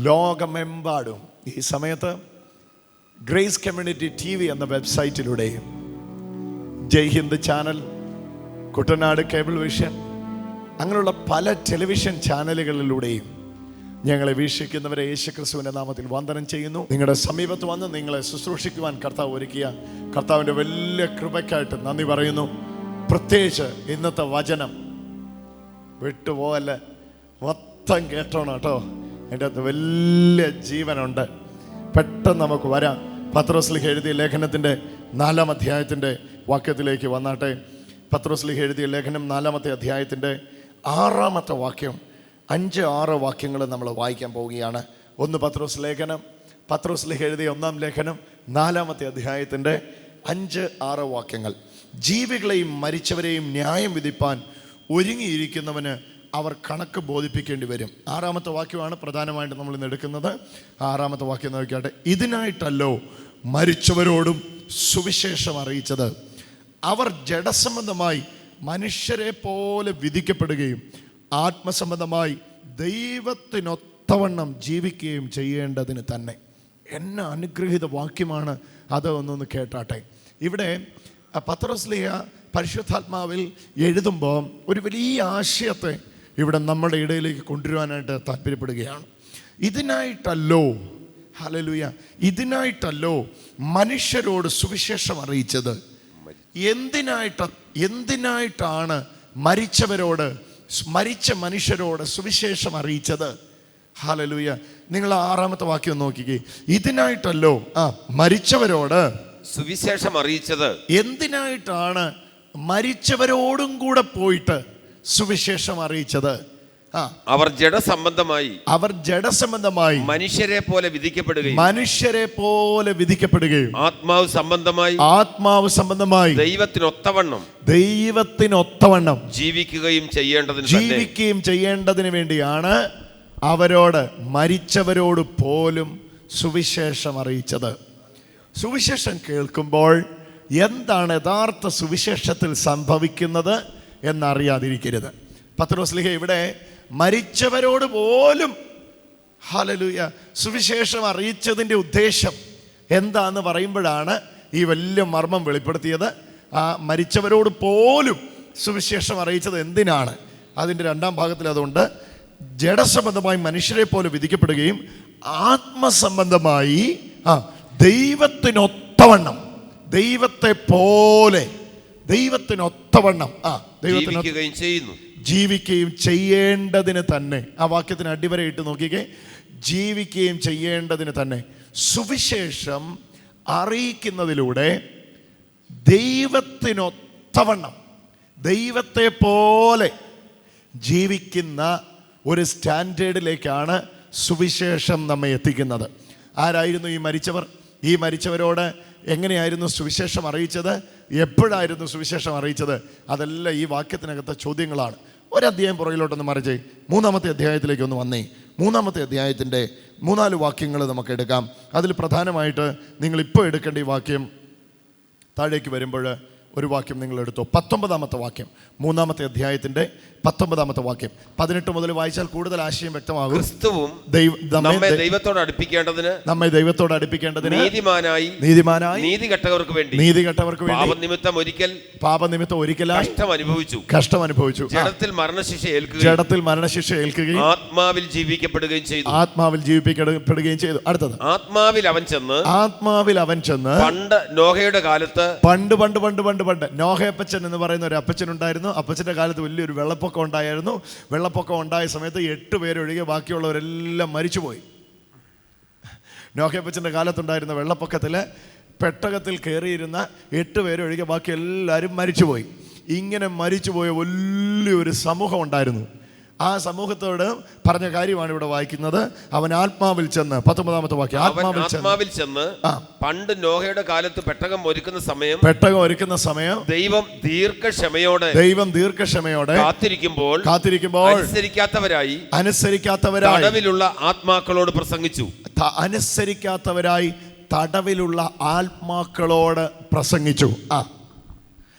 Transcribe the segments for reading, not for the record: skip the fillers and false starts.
ലോകമെമ്പാടും ഈ സമയത്ത് ഗ്രേസ് കമ്മ്യൂണിറ്റി TV എന്ന വെബ്സൈറ്റിലൂടെയും Jai Hind channel, Kuttanad cable vision, അങ്ങനെയുള്ള പല ടെലിവിഷൻ ചാനലുകളിലൂടെയും ഞങ്ങളെ വീക്ഷിക്കുന്നവരെ യേശുക്രിസ്തുവിന്റെ നാമത്തിൽ വന്ദനം ചെയ്യുന്നു. നിങ്ങളുടെ സമീപത്ത് വന്ന് നിങ്ങളെ ശുശ്രൂഷിക്കുവാൻ കർത്താവ് ഒരുക്കിയ കർത്താവിൻ്റെ വലിയ കൃപയ്ക്കായിട്ട് നന്ദി പറയുന്നു. പ്രത്യേകിച്ച് ഇന്നത്തെ വചനം വിട്ടുപോകല്ല, മൊത്തം കേട്ടോണം കേട്ടോ. അതിൻ്റെ അകത്ത് വലിയ ജീവനുണ്ട്. പെട്ടെന്ന് നമുക്ക് വരാം. പത്രോസ്ലീഹ എഴുതിയ ലേഖനത്തിൻ്റെ 4-ാം അധ്യായത്തിൻ്റെ വാക്യത്തിലേക്ക് വന്നാട്ടെ. പത്രോസ്ലീഹ എഴുതിയ ലേഖനം 4-ാമത്തെ അധ്യായത്തിൻ്റെ 6-ാമത്തെ വാക്യം, 5-6 വാക്യങ്ങൾ നമ്മൾ വായിക്കാൻ പോവുകയാണ്. 1 പത്രോസ്ലീഹ എഴുതിയ 1-ാം ലേഖനം 4-ാമത്തെ അധ്യായത്തിൻ്റെ 5-6 വാക്യങ്ങൾ. ജീവികളെയും മരിച്ചവരെയും ന്യായം വിധിപ്പാൻ ഒരുങ്ങിയിരിക്കുന്നവന് അവർ കണക്ക് ബോധിപ്പിക്കേണ്ടി വരും. 6-ാമത്തെ വാക്യമാണ് പ്രധാനമായിട്ട് നമ്മൾ ഇന്ന് എടുക്കുന്നത്. 6-ാമത്തെ വാക്യം നോക്കിയാട്ടെ. ഇതിനായിട്ടല്ലോ മരിച്ചവരോടും സുവിശേഷം അറിയിച്ചത്, അവർ ജഡസംബന്ധമായി മനുഷ്യരെ പോലെ വിധിക്കപ്പെടുകയും ആത്മസംബന്ധമായി ദൈവത്തിനൊത്തവണ്ണം ജീവിക്കുകയും ചെയ്യേണ്ടതിന് തന്നെ. എന്ന അനുഗ്രഹീത വാക്യമാണ് അത്. ഒന്നൊന്ന് കേട്ടാട്ടെ. ഇവിടെ പത്രോസ്ലീഹ പരിശുദ്ധാത്മാവിൽ എഴുതുമ്പോൾ ഒരു വലിയ ആശയത്തെ ഇവിടെ നമ്മുടെ ഇടയിലേക്ക് കൊണ്ടുവരുവാനായിട്ട് താല്പര്യപ്പെടുകയാണ്. ഇതിനായിട്ടല്ലോ, ഹല്ലേലൂയ, ഇതിനായിട്ടല്ലോ മനുഷ്യരോട് സുവിശേഷം അറിയിച്ചത്. എന്തിനായിട്ടാണ് മരിച്ച മനുഷ്യരോട് സുവിശേഷം അറിയിച്ചത്? ഹല്ലേലൂയ. നിങ്ങൾ 6-ാമത്തെ വാക്യം നോക്കിക്കേ. ഇതിനായിട്ടല്ലോ മരിച്ചവരോട് സുവിശേഷം അറിയിച്ചത്. എന്തിനായിട്ടാണ് മരിച്ചവരോടും കൂടെ പോയിട്ട് സുവിശേഷം അറിയിച്ചത്? അവർ ജഡസംബന്ധമായി മനുഷ്യരെ പോലെ വിധിക്കപ്പെടുകയും ആത്മാവ് സംബന്ധമായി ദൈവത്തിനൊത്തവണ്ണം ജീവിക്കുകയും ചെയ്യേണ്ടതിന് വേണ്ടിയാണ് അവരോട്, മരിച്ചവരോട് പോലും സുവിശേഷം അറിയിച്ചത്. സുവിശേഷം കേൾക്കുമ്പോൾ എന്താണ് യഥാർത്ഥ സുവിശേഷത്തിൽ സംഭവിക്കുന്നത് എന്നറിയാതിരിക്കരുത്. പത്രോസ്ലീഹ ഇവിടെ മരിച്ചവരോട് പോലും, ഹല്ലേലൂയ, സുവിശേഷം അറിയിച്ചതിൻ്റെ ഉദ്ദേശം എന്താന്ന് പറയുമ്പോഴാണ് ഈ വലിയ മർമ്മം വെളിപ്പെടുത്തിയത്. ആ മരിച്ചവരോട് പോലും സുവിശേഷം അറിയിച്ചത് എന്തിനാണ്? അതിൻ്റെ 2-ാം ഭാഗത്തിൽ അതുകൊണ്ട് ജഡസംബന്ധമായി മനുഷ്യരെ പോലെ വിധിക്കപ്പെടുകയും ആത്മസംബന്ധമായി ദൈവത്തിനൊത്തവണ്ണം, ദൈവത്തിനൊത്തവണ്ണം ജീവിക്കുകയും ചെയ്യേണ്ടതിന് തന്നെ. ആ വാക്യത്തിന് അടിവര ഇട്ട് നോക്കിക്കേ. ജീവിക്കുകയും ചെയ്യേണ്ടതിന് തന്നെ. സുവിശേഷം അറിയിക്കുന്നതിലൂടെ ദൈവത്തിനൊത്തവണ്ണം, ദൈവത്തെ പോലെ ജീവിക്കുന്ന ഒരു സ്റ്റാൻഡേർഡിലേക്കാണ് സുവിശേഷം നമ്മെ എത്തിക്കുന്നത്. ആരായിരുന്നു ഈ മരിച്ചവർ? ഈ മരിച്ചവരോട് എങ്ങനെയായിരുന്നു സുവിശേഷം അറിയിച്ചത്? എപ്പോഴായിരുന്നു സുവിശേഷം അറിയിച്ചത്? അതെല്ലാം ഈ വാക്യത്തിനകത്തെ ചോദ്യങ്ങളാണ്. ഒരധ്യായം പുറകിലോട്ടൊന്ന് മറിച്ച് 3-ാമത്തെ അധ്യായത്തിലേക്ക് ഒന്ന് വന്നേ. 3-ാമത്തെ അധ്യായത്തിൻ്റെ 3-4 വാക്യങ്ങൾ നമുക്ക് എടുക്കാം. അതിൽ പ്രധാനമായിട്ട് നിങ്ങളിപ്പോൾ എടുക്കേണ്ട ഈ വാക്യം താഴേക്ക് വരുമ്പോൾ ഒരു വാക്യം നിങ്ങൾ എടുത്തോ. 19-ാമത്തെ വാക്യം, 3-ാമത്തെ അധ്യായത്തിൻ്റെ 19-ാമത്തെ വാക്യം. 18 മുതൽ വായിച്ചാൽ കൂടുതൽ ആശയം വ്യക്തമാകും. ക്രിസ്തുവും നമ്മെ ദൈവത്തോട് അടുപ്പിക്കേണ്ടതിന് നീതിമാനായി നീതികെട്ടവർക്ക് വേണ്ടി പാപനിമിത്തം ഒരിക്കൽ കഷ്ടം അനുഭവിച്ചു. ജഡത്തിൽ മരണശിക്ഷ ഏൽക്കുകയും ആത്മാവിൽ ജീവിക്കപ്പെടുകയും ചെയ്തു. അടുത്തത്, ആത്മാവിൽ അവൻ ചെന്ന് പണ്ട് നോഹയുടെ കാലത്ത് പണ്ട് നോഹയപ്പച്ചൻ എന്ന് പറയുന്ന ഒരു അപ്പച്ചൻ ഉണ്ടായിരുന്നു. അപ്പച്ചൻ്റെ കാലത്ത് വലിയൊരു വെള്ളപ്പൊക്കം ഉണ്ടായിരുന്നു. വെള്ളപ്പൊക്കം ഉണ്ടായ സമയത്ത് 8 പേരൊഴികെ ബാക്കിയുള്ളവരെല്ലാം മരിച്ചുപോയി. നോഹയപ്പച്ചൻ്റെ കാലത്തുണ്ടായിരുന്ന വെള്ളപ്പൊക്കത്തിൽ പെട്ടകത്തിൽ കയറിയിരുന്ന 8 പേരൊഴികെ ബാക്കി എല്ലാവരും മരിച്ചുപോയി. ഇങ്ങനെ മരിച്ചുപോയ വലിയൊരു സമൂഹം ഉണ്ടായിരുന്നു. ആ സമൂഹത്തോട് പറഞ്ഞ കാര്യമാണ് ഇവിടെ വായിക്കുന്നത്. അവൻ ആത്മാവിൽ ചെന്ന്, 19-ാമത്തെ വാക്യം, ആത്മാവിൽ ചെന്ന് പണ്ട് നോഹയുടെ കാലത്ത് പെട്ടകം ഒരുക്കുന്ന സമയം ദൈവം ദീർഘക്ഷമയോടെ കാത്തിരിക്കുമ്പോൾ അനുസരിക്കാത്തവരായി തടവിലുള്ള ആത്മാക്കളോട് പ്രസംഗിച്ചു.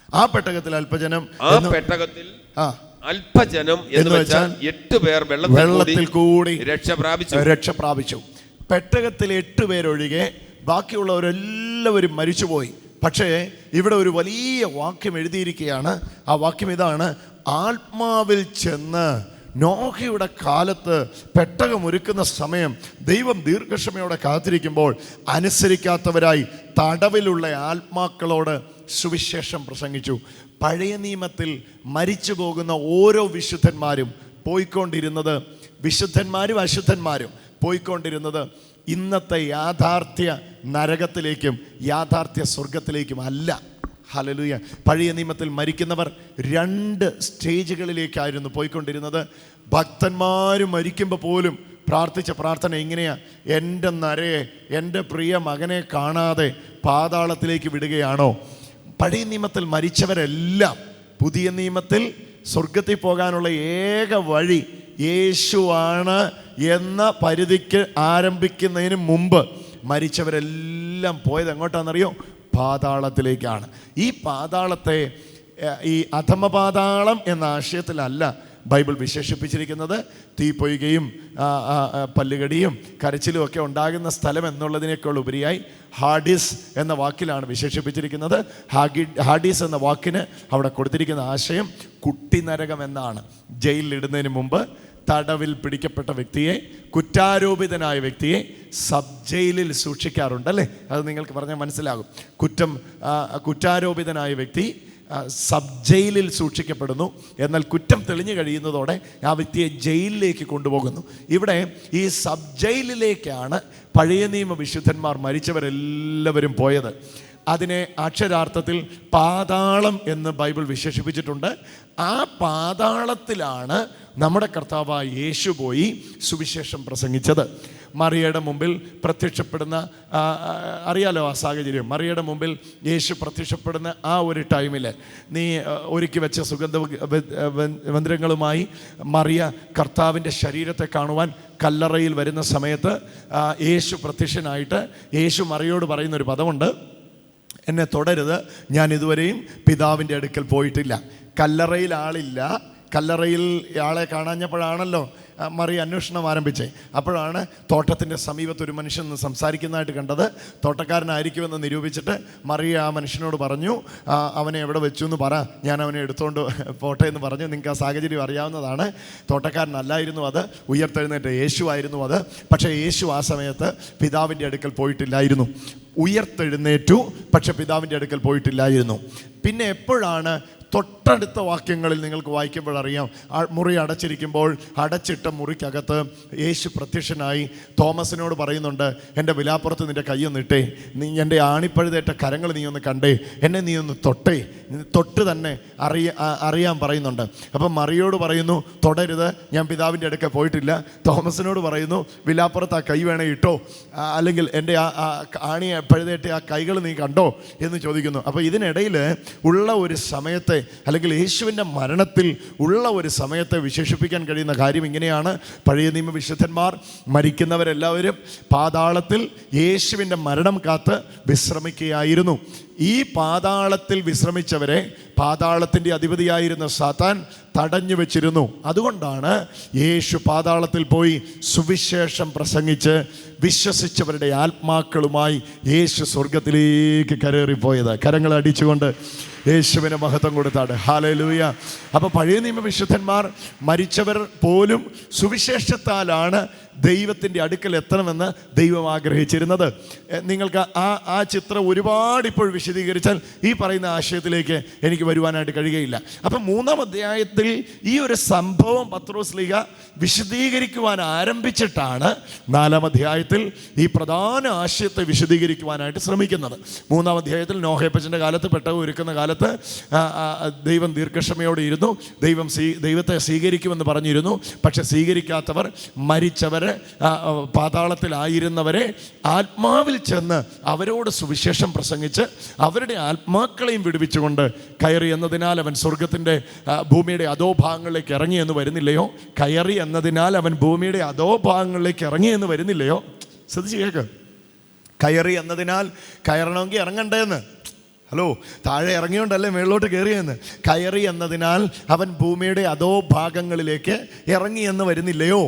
ആ പെട്ടകത്തിൽ അല്പജനം, അല്പജനം എന്ന് വെച്ചാൽ 8 പേർ വെള്ളത്തിൽ കൂടി രക്ഷ പ്രാപിച്ചു. പെട്ടകത്തിൽ 8 പേരൊഴികെ ബാക്കിയുള്ളവരെല്ലാവരും മരിച്ചുപോയി. പക്ഷേ ഇവിടെ ഒരു വലിയ വാക്യം എഴുതിയിരിക്കുകയാണ്. ആ വാക്യം ഇതാണ്: ആത്മാവിൽ ചെന്ന് നോഹയുടെ കാലത്ത് പെട്ടകം ഒരുക്കുന്ന സമയം ദൈവം ദീർഘക്ഷമയോടെ കാത്തിരിക്കുമ്പോൾ അനുസരിക്കാത്തവരായി തടവിലുള്ള ആത്മാക്കളോട് സുവിശേഷം പ്രസംഗിച്ചു. പഴയ നിയമത്തിൽ മരിച്ചു പോകുന്ന ഓരോ വിശുദ്ധന്മാരും പോയിക്കൊണ്ടിരുന്നത്, വിശുദ്ധന്മാരും അശുദ്ധന്മാരും പോയിക്കൊണ്ടിരുന്നത് ഇന്നത്തെ യാഥാർത്ഥ്യ നരകത്തിലേക്കും യാഥാർത്ഥ്യ സ്വർഗത്തിലേക്കും അല്ല. ഹല്ലേലൂയ. പഴയ നിയമത്തിൽ മരിക്കുന്നവർ 2 സ്റ്റേജുകളിലേക്കായിരുന്നു പോയിക്കൊണ്ടിരുന്നത്. ഭക്തന്മാർ മരിക്കുമ്പോൾ പോലും പ്രാർത്ഥിച്ച പ്രാർത്ഥന ഇങ്ങനെയാ: എൻ്റെ നരയെ, എൻ്റെ പ്രിയ മകനെ കാണാതെ പാതാളത്തിലേക്ക് വിടുകയാണോ? പഴയ നിയമത്തിൽ മരിച്ചവരെല്ലാം പുതിയ നിയമത്തിൽ സ്വർഗത്തിൽ പോകാനുള്ള ഏക വഴി യേശുവാണ് എന്ന പരിധിക്ക് ആരംഭിക്കുന്നതിന് മുമ്പ് മരിച്ചവരെല്ലാം പോയത് എങ്ങോട്ടാണെന്നറിയോ? പാതാളത്തിലേക്കാണ്. ഈ പാതാളത്തെ ഈ അധമപാതാളം എന്ന ആശയത്തിലല്ല ബൈബിൾ വിശേഷിപ്പിച്ചിരിക്കുന്നത്. തീപ്പൊയ്കയും പല്ലുകടിയും കരച്ചിലും ഒക്കെ ഉണ്ടാകുന്ന സ്ഥലം എന്നുള്ളതിനേക്കാൾ ഉപരിയായി ഹാഡിസ് എന്ന വാക്കിലാണ് വിശേഷിപ്പിച്ചിരിക്കുന്നത്. ഹാഡിസ് എന്ന വാക്കിന് അവിടെ കൊടുത്തിരിക്കുന്ന ആശയം കുട്ടിനരകം എന്നാണ്. ജയിലിലിടുന്നതിന് മുമ്പ് തടവിൽ പിടിക്കപ്പെട്ട വ്യക്തിയെ, കുറ്റാരോപിതനായ വ്യക്തിയെ സബ് ജയിലിൽ സൂക്ഷിക്കാറുണ്ടല്ലേ? അത് നിങ്ങൾക്ക് പറഞ്ഞാൽ മനസ്സിലാകും. കുറ്റാരോപിതനായ വ്യക്തി സബ് ജയിലിൽ സൂക്ഷിക്കപ്പെടുന്നു. എന്നാൽ കുറ്റം തെളിഞ്ഞു കഴിയുന്നതോടെ ആ വ്യക്തിയെ ജയിലിലേക്ക് കൊണ്ടുപോകുന്നു. ഇവിടെ ഈ സബ് ജയിലിലേക്കാണ് പഴയ നിയമ വിശുദ്ധന്മാർ മരിച്ചവരെല്ലാവരും പോയത്. അതിനെ അക്ഷരാർത്ഥത്തിൽ പാതാളം എന്ന് ബൈബിൾ വിശേഷിപ്പിച്ചിട്ടുണ്ട്. ആ പാതാളത്തിലാണ് നമ്മുടെ കർത്താവായ യേശു പോയി സുവിശേഷം പ്രസംഗിച്ചത്. മറിയയുടെ മുമ്പിൽ പ്രത്യക്ഷപ്പെടുന്ന, അറിയാലോ ആ സാഹചര്യം. മറിയയുടെ മുമ്പിൽ യേശു പ്രത്യക്ഷപ്പെടുന്ന ആ ഒരു ടൈമിൽ നീ ഒരുക്കി വെച്ച സുഗന്ധവ്യഞ്ജനങ്ങളുമായി മറിയ കർത്താവിൻ്റെ ശരീരത്തെ കാണുവാൻ കല്ലറയിൽ വരുന്ന സമയത്ത് യേശു പ്രത്യക്ഷനായിട്ട് യേശു മറിയോട് പറയുന്നൊരു പദമുണ്ട്: എന്നെ തുടരുത്, ഞാൻ ഇതുവരെയും പിതാവിൻ്റെ അടുക്കൽ പോയിട്ടില്ല. കല്ലറയിൽ ആളില്ല. കല്ലറയിൽ ആളെ കാണാഞ്ഞപ്പോഴാണല്ലോ മറിയ അന്വേഷണം ആരംഭിച്ചേ. അപ്പോഴാണ് തോട്ടത്തിൻ്റെ സമീപത്ത് ഒരു മനുഷ്യൻ സംസാരിക്കുന്നതായിട്ട് കണ്ടത്. തോട്ടക്കാരനായിരിക്കുമെന്ന് നിരൂപിച്ചിട്ട് മറിയ ആ മനുഷ്യനോട് പറഞ്ഞു, അവനെ എവിടെ വെച്ചു എന്ന് പറ, ഞാൻ അവനെ എടുത്തുകൊണ്ട് പോട്ടെ എന്ന് പറഞ്ഞു. നിങ്ങൾക്ക് ആ സാഹചര്യം അറിയാവുന്നതാണ്. തോട്ടക്കാരനല്ലായിരുന്നു അത്, ഉയർത്തെഴുന്നേറ്റ യേശു ആയിരുന്നു അത്. പക്ഷേ യേശു ആ സമയത്ത് പിതാവിൻ്റെ അടുക്കൽ പോയിട്ടില്ലായിരുന്നു. ഉയർത്തെഴുന്നേറ്റു, പക്ഷെ പിതാവിൻ്റെ അടുക്കൽ പോയിട്ടില്ലായിരുന്നു. പിന്നെ എപ്പോഴാണ്? തൊട്ടടുത്ത വാക്യങ്ങളിൽ നിങ്ങൾക്ക് വായിക്കുമ്പോഴറിയാം. മുറി അടച്ചിരിക്കുമ്പോൾ അടച്ചിട്ട മുറിക്കകത്ത് യേശു പ്രത്യക്ഷനായി തോമസിനോട് പറയുന്നുണ്ട്: എൻ്റെ വിലാപ്പുറത്ത് നിൻ്റെ കൈയൊന്നിട്ടേ, നീ എൻ്റെ ആണിപ്പഴുതേറ്റ കരങ്ങൾ നീ ഒന്ന് കണ്ടേ, എന്നെ നീ ഒന്ന് തൊട്ടേ, തൊട്ട് തന്നെ അറിയാൻ പറയുന്നുണ്ട്. അപ്പം മറിയോട് പറയുന്നു തൊടരുത്, ഞാൻ പിതാവിൻ്റെ അടുക്കൽ പോയിട്ടില്ല. തോമസിനോട് പറയുന്നു വിലാപ്പുറത്ത് ആ കൈ വേണേ ഇട്ടോ, അല്ലെങ്കിൽ എൻ്റെ ആണി പഴുതേറ്റ ആ കൈകൾ നീ കണ്ടോ എന്ന് ചോദിക്കുന്നു. അപ്പോൾ ഇതിനിടയിൽ ഉള്ള ഒരു സമയത്തെ, അല്ലെങ്കിൽ യേശുവിൻ്റെ മരണത്തിൽ ഉള്ള ഒരു സമയത്തെ വിശേഷിപ്പിക്കാൻ കഴിയുന്ന കാര്യം ഇങ്ങനെയാണ്: പഴയ നിയമ വിശുദ്ധന്മാർ മരിക്കുന്നവരെല്ലാവരും പാതാളത്തിൽ യേശുവിൻ്റെ മരണം കാത്ത് വിശ്രമിക്കുകയായിരുന്നു. ഈ പാതാളത്തിൽ വിശ്രമിച്ചവരെ പാതാളത്തിൻ്റെ അധിപതിയായിരുന്ന സാത്താൻ തടഞ്ഞു വെച്ചിരുന്നു. അതുകൊണ്ടാണ് യേശു പാതാളത്തിൽ പോയി സുവിശേഷം പ്രസംഗിച്ച് വിശ്വസിച്ചവരുടെ ആത്മാക്കളുമായി യേശു സ്വർഗത്തിലേക്ക് കരേറിപ്പോയത്. കരങ്ങൾ അടിച്ചുകൊണ്ട് യേശുവിന് മഹത്വം കൊടുത്താണ്. ഹല്ലേലൂയ. അപ്പോൾ പഴയ നിയമ വിശുദ്ധന്മാർ മരിച്ചവർ പോലും സുവിശേഷത്താലാണ് ദൈവത്തിൻ്റെ അടുക്കൽ എത്തണമെന്ന് ദൈവം ആഗ്രഹിച്ചിരുന്നത്. നിങ്ങൾക്ക് ആ ചിത്രം ഒരുപാട് ഇപ്പോൾ വിശദീകരിച്ചാൽ ഈ പറയുന്ന ആശയത്തിലേക്ക് എനിക്ക് വരുവാനായിട്ട് കഴിയുകയില്ല. അപ്പം 3-ാം അധ്യായത്തിൽ ഈ ഒരു സംഭവം പത്രോസ്ലീഹ വിശദീകരിക്കുവാൻ ആരംഭിച്ചിട്ടാണ് 4-ാം അധ്യായത്തിൽ ഈ പ്രധാന ആശയത്തെ വിശദീകരിക്കുവാനായിട്ട് ശ്രമിക്കുന്നത്. 3-ാം അധ്യായത്തിൽ നോഹയപ്പച്ചൻ്റെ കാലത്ത്, പെട്ടകം ഒരുക്കുന്ന കാലത്ത് ദൈവം ദീർഘക്ഷമയോടെ ഇരുന്നു. ദൈവത്തെ സ്വീകരിക്കുമെന്ന് പറഞ്ഞിരുന്നു. പക്ഷെ സ്വീകരിക്കാത്തവർ, മരിച്ചവർ, പാതാളത്തിലായിരുന്നവരെ ആത്മാവിൽ ചെന്ന് അവരോട് സുവിശേഷം പ്രസംഗിച്ച് അവരുടെ ആത്മാക്കളെയും വിടുവിച്ചുകൊണ്ട് കയറി എന്നതിനാൽ അവൻ സ്വർഗത്തിൻ്റെ ഭൂമിയുടെ അധോഭാഗങ്ങളിലേക്ക് ഇറങ്ങി എന്ന് വരുന്നില്ലയോ? കയറി എന്നതിനാൽ അവൻ ഭൂമിയുടെ അധോഭാഗങ്ങളിലേക്ക് ഇറങ്ങി എന്ന് വരുന്നില്ലയോ? ശ്രദ്ധിച്ച് കേൾക്ക്. കയറി എന്നതിനാൽ കയറണമെങ്കിൽ ഇറങ്ങണ്ടേന്ന്. ഹലോ, താഴെ ഇറങ്ങിയോണ്ടല്ലേ മേളിലോട്ട് കയറിയെന്ന്. കയറി എന്നതിനാൽ അവൻ ഭൂമിയുടെ അധോ ഭാഗങ്ങളിലേക്ക് ഇറങ്ങി എന്ന് വരുന്നില്ലയോ?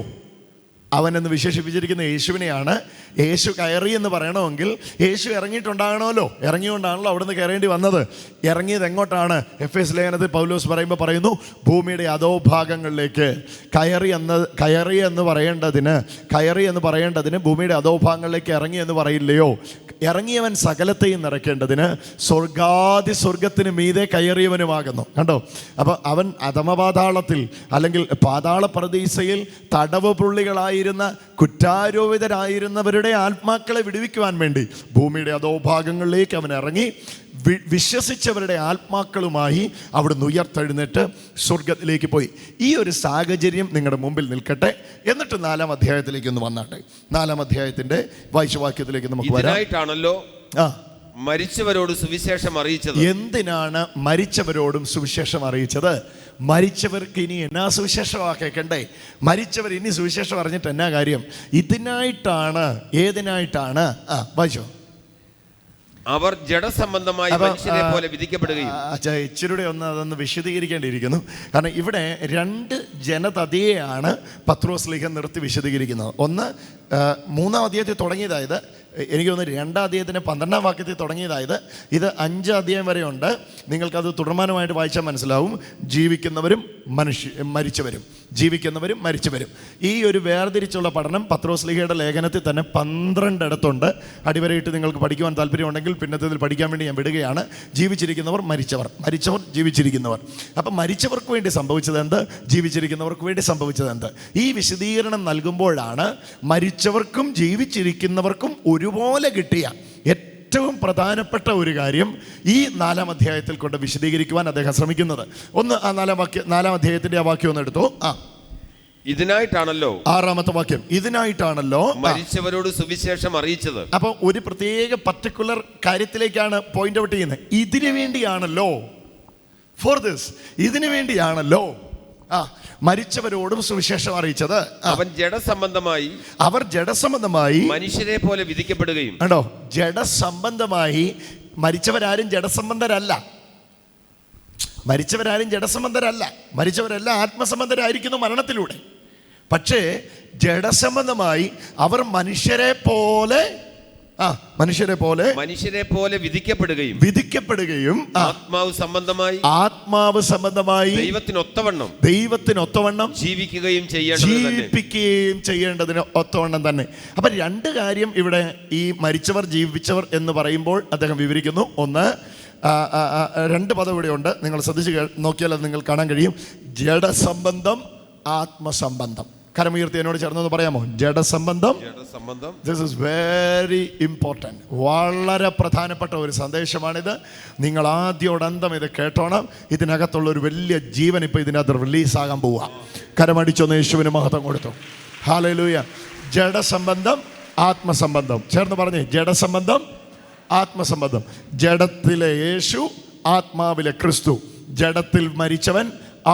അവനെന്ന് വിശേഷിപ്പിച്ചിരിക്കുന്ന യേശുവിനെയാണ്. യേശു കയറി എന്ന് പറയണമെങ്കിൽ യേശു ഇറങ്ങിയിട്ടുണ്ടാകണമല്ലോ. ഇറങ്ങിയോണ്ടാണല്ലോ അവിടുന്ന് കയറേണ്ടി വന്നത്. ഇറങ്ങിയത് എങ്ങോട്ടാണ്? എഫേസ് ലേഖനത്തിൽ പൗലോസ് പറയുന്നു, ഭൂമിയുടെ അധോ ഭാഗങ്ങളിലേക്ക്. കയറി എന്ന് പറയേണ്ടതിന് ഭൂമിയുടെ അധോ ഭാഗങ്ങളിലേക്ക് ഇറങ്ങി എന്ന് പറയില്ലയോ? ഇറങ്ങിയവൻ സകലത്തെയും നിറയ്ക്കേണ്ടതിന് സ്വർഗത്തിന് മീതെ കയറിയവനുമാകുന്നു. കണ്ടോ? അപ്പോൾ അവൻ അധമപാതാളത്തിൽ അല്ലെങ്കിൽ പാതാള പ്രതീസയിൽ തടവ് പുള്ളികളായിരുന്ന കുറ്റാരോപിതരായിരുന്നവരുടെ ആത്മാക്കളെ വിടുവിക്കുവാൻ വേണ്ടി ഭൂമിയുടെ അധോ ഭാഗങ്ങളിലേക്ക് അവൻ ഇറങ്ങി വിശ്വസിച്ചവരുടെ ആത്മാക്കളുമായി അവിടുന്ന് ഉയർത്തെഴുന്നേറ്റ് സ്വർഗത്തിലേക്ക് പോയി. ഈ ഒരു സാഹചര്യം നിങ്ങളുടെ മുമ്പിൽ നിൽക്കട്ടെ. എന്നിട്ട് 4-ാം അധ്യായത്തിലേക്ക് ഒന്ന് വന്നാട്ടെ. 4-ാം അധ്യായത്തിന്റെ വാക്യത്തിലേക്ക് നമുക്ക് വരാം. മരിച്ചവരോട് സുവിശേഷം അറിയിച്ചത്. എന്തിനാണ് മരിച്ചവരോടും സുവിശേഷം അറിയിച്ചത്? മരിച്ചവർക്ക് ഇനി എന്നാ സുവിശേഷമാ കേൾക്കണ്ടേ? മരിച്ചവർ ഇനി സുവിശേഷം അറിഞ്ഞിട്ട് എന്നാ കാര്യം? ഇതിനായിട്ടാണ്. ഏതിനായിട്ടാണ്? വായിച്ചോ. അവർ ജഡസംബന്ധമായി മനുഷ്യരെ പോലെ വിധിക്കപ്പെടുകയും. ഇച്ചിരുടെ അതൊന്ന് വിശദീകരിക്കേണ്ടിയിരിക്കുന്നു. കാരണം ഇവിടെ 2 ജനതയെയാണ് പത്രോസ് ലേഖനം നിർത്തി വിശദീകരിക്കുന്നത്. ഒന്ന് 3-ാം അധ്യായത്തിൽ തുടങ്ങിയതായത്, എനിക്ക് തോന്നുന്നു 2-ാം അധ്യായത്തിൻ്റെ 12-ാം വാക്യത്തിൽ തുടങ്ങിയതായത്. ഇത് 5 അധ്യായം വരെയുണ്ട്. നിങ്ങൾക്കത് തുടർമാനമായിട്ട് വായിച്ചാൽ മനസ്സിലാവും. ജീവിക്കുന്നവരും മരിച്ചവരും. ഈ ഒരു വേർതിരിച്ചുള്ള പഠനം പത്രോസ് ലേഖയുടെ ലേഖനത്തിൽ തന്നെ 12 ഇടത്തുണ്ട്. അടിവരയിട്ട് നിങ്ങൾക്ക് പഠിക്കുവാൻ താല്പര്യമുണ്ടെങ്കിൽ പിന്നത്തേതിൽ പഠിക്കാൻ വേണ്ടി ഞാൻ വിടുകയാണ്. ജീവിച്ചിരിക്കുന്നവർ, മരിച്ചവർ, ജീവിച്ചിരിക്കുന്നവർ. അപ്പം മരിച്ചവർക്ക് വേണ്ടി സംഭവിച്ചത് എന്ത്, ജീവിച്ചിരിക്കുന്നവർക്ക് വേണ്ടി സംഭവിച്ചത് എന്ത്? ഈ വിശദീകരണം നൽകുമ്പോഴാണ് മരിച്ചവർക്കും ജീവിച്ചിരിക്കുന്നവർക്കും ഒരുപോലെ കിട്ടിയ ഏറ്റവും പ്രധാനപ്പെട്ട ഒരു കാര്യം ഈ 4-ാം അധ്യായത്തിൽ കൊണ്ട് വിശദീകരിക്കുവാൻ അദ്ദേഹം ശ്രമിക്കുന്നത്. ഒന്ന് ആ 4-ാം അധ്യായത്തിന്റെ ആ വാക്യം ഒന്ന് എടുത്തോ. ഇതിനായിട്ടാണല്ലോ 6-ാമത്തെ വാക്യം. ഇതിനായിട്ടാണല്ലോ മരിച്ചവരോട് സുവിശേഷം അറിയിച്ചത്. അപ്പൊ ഒരു പ്രത്യേക പർട്ടിക്കുലർ കാര്യത്തിലേക്കാണ് പോയിന്റ് ഔട്ട് ചെയ്യുന്നത്. ഇതിനു വേണ്ടിയാണല്ലോ, ഫോർ ദിസ്, ഇതിനു വേണ്ടിയാണല്ലോ മരിച്ചവരോടും സുവിശേഷം അറിയിച്ചത്. അവർ ജഡസംബന്ധമായി മനുഷ്യരെ പോലെ വിധിക്കപ്പെടുകയും. കണ്ടോ? ജഡസംബന്ധമായി മരിച്ചവരാരും ജഡസംബന്ധരല്ല. മരിച്ചവരെല്ലാം ആത്മസംബന്ധരായിരിക്കുന്നു മരണത്തിലൂടെ. പക്ഷേ ജഡസംബന്ധമായി അവർ മനുഷ്യരെ പോലെ വിധിക്കപ്പെടുകയും ആത്മാവ് സംബന്ധമായി ദൈവത്തിനൊത്തവണ്ണം ജീവിപ്പിക്കുകയും ചെയ്യേണ്ടതിന് ഒത്തവണ്ണം തന്നെ. അപ്പൊ 2 കാര്യം ഇവിടെ ഈ മരിച്ചവർ ജീവിച്ചവർ എന്ന് പറയുമ്പോൾ അദ്ദേഹം വിവരിക്കുന്നു. ഒന്ന്, 2 പദം ഇവിടെ ഉണ്ട്. നിങ്ങൾ ശ്രദ്ധിച്ച് നോക്കിയാൽ അത് നിങ്ങൾ കാണാൻ കഴിയും. ജഡസംബന്ധം, ആത്മസംബന്ധം. കരമുയർത്തി എന്നോട് ചേർന്നൊന്ന് പറയാമോ? ജഡസംബന്ധം. This is very important. വളരെ പ്രധാനപ്പെട്ട ഒരു സന്ദേശമാണിത്. നിങ്ങൾ ആദ്യോടന്തം ഇത് കേട്ടോണം. ഇതിനകത്തുള്ള ഒരു വലിയ ജീവൻ ഇപ്പോൾ ഇതിനകത്ത് റിലീസാകാൻ പോവുക. കരമടിച്ചൊന്ന് യേശുവിന് മഹത്വം കൊടുത്തു. ഹല്ലേലൂയ. ജഡസംബന്ധം, ആത്മസംബന്ധം. ചേർന്ന് പറഞ്ഞേ, ജഡസംബന്ധം, ആത്മസംബന്ധം. ജഡത്തിലെ യേശു, ആത്മാവിലെ ക്രിസ്തു. ജഡത്തിൽ മരിച്ചവൻ,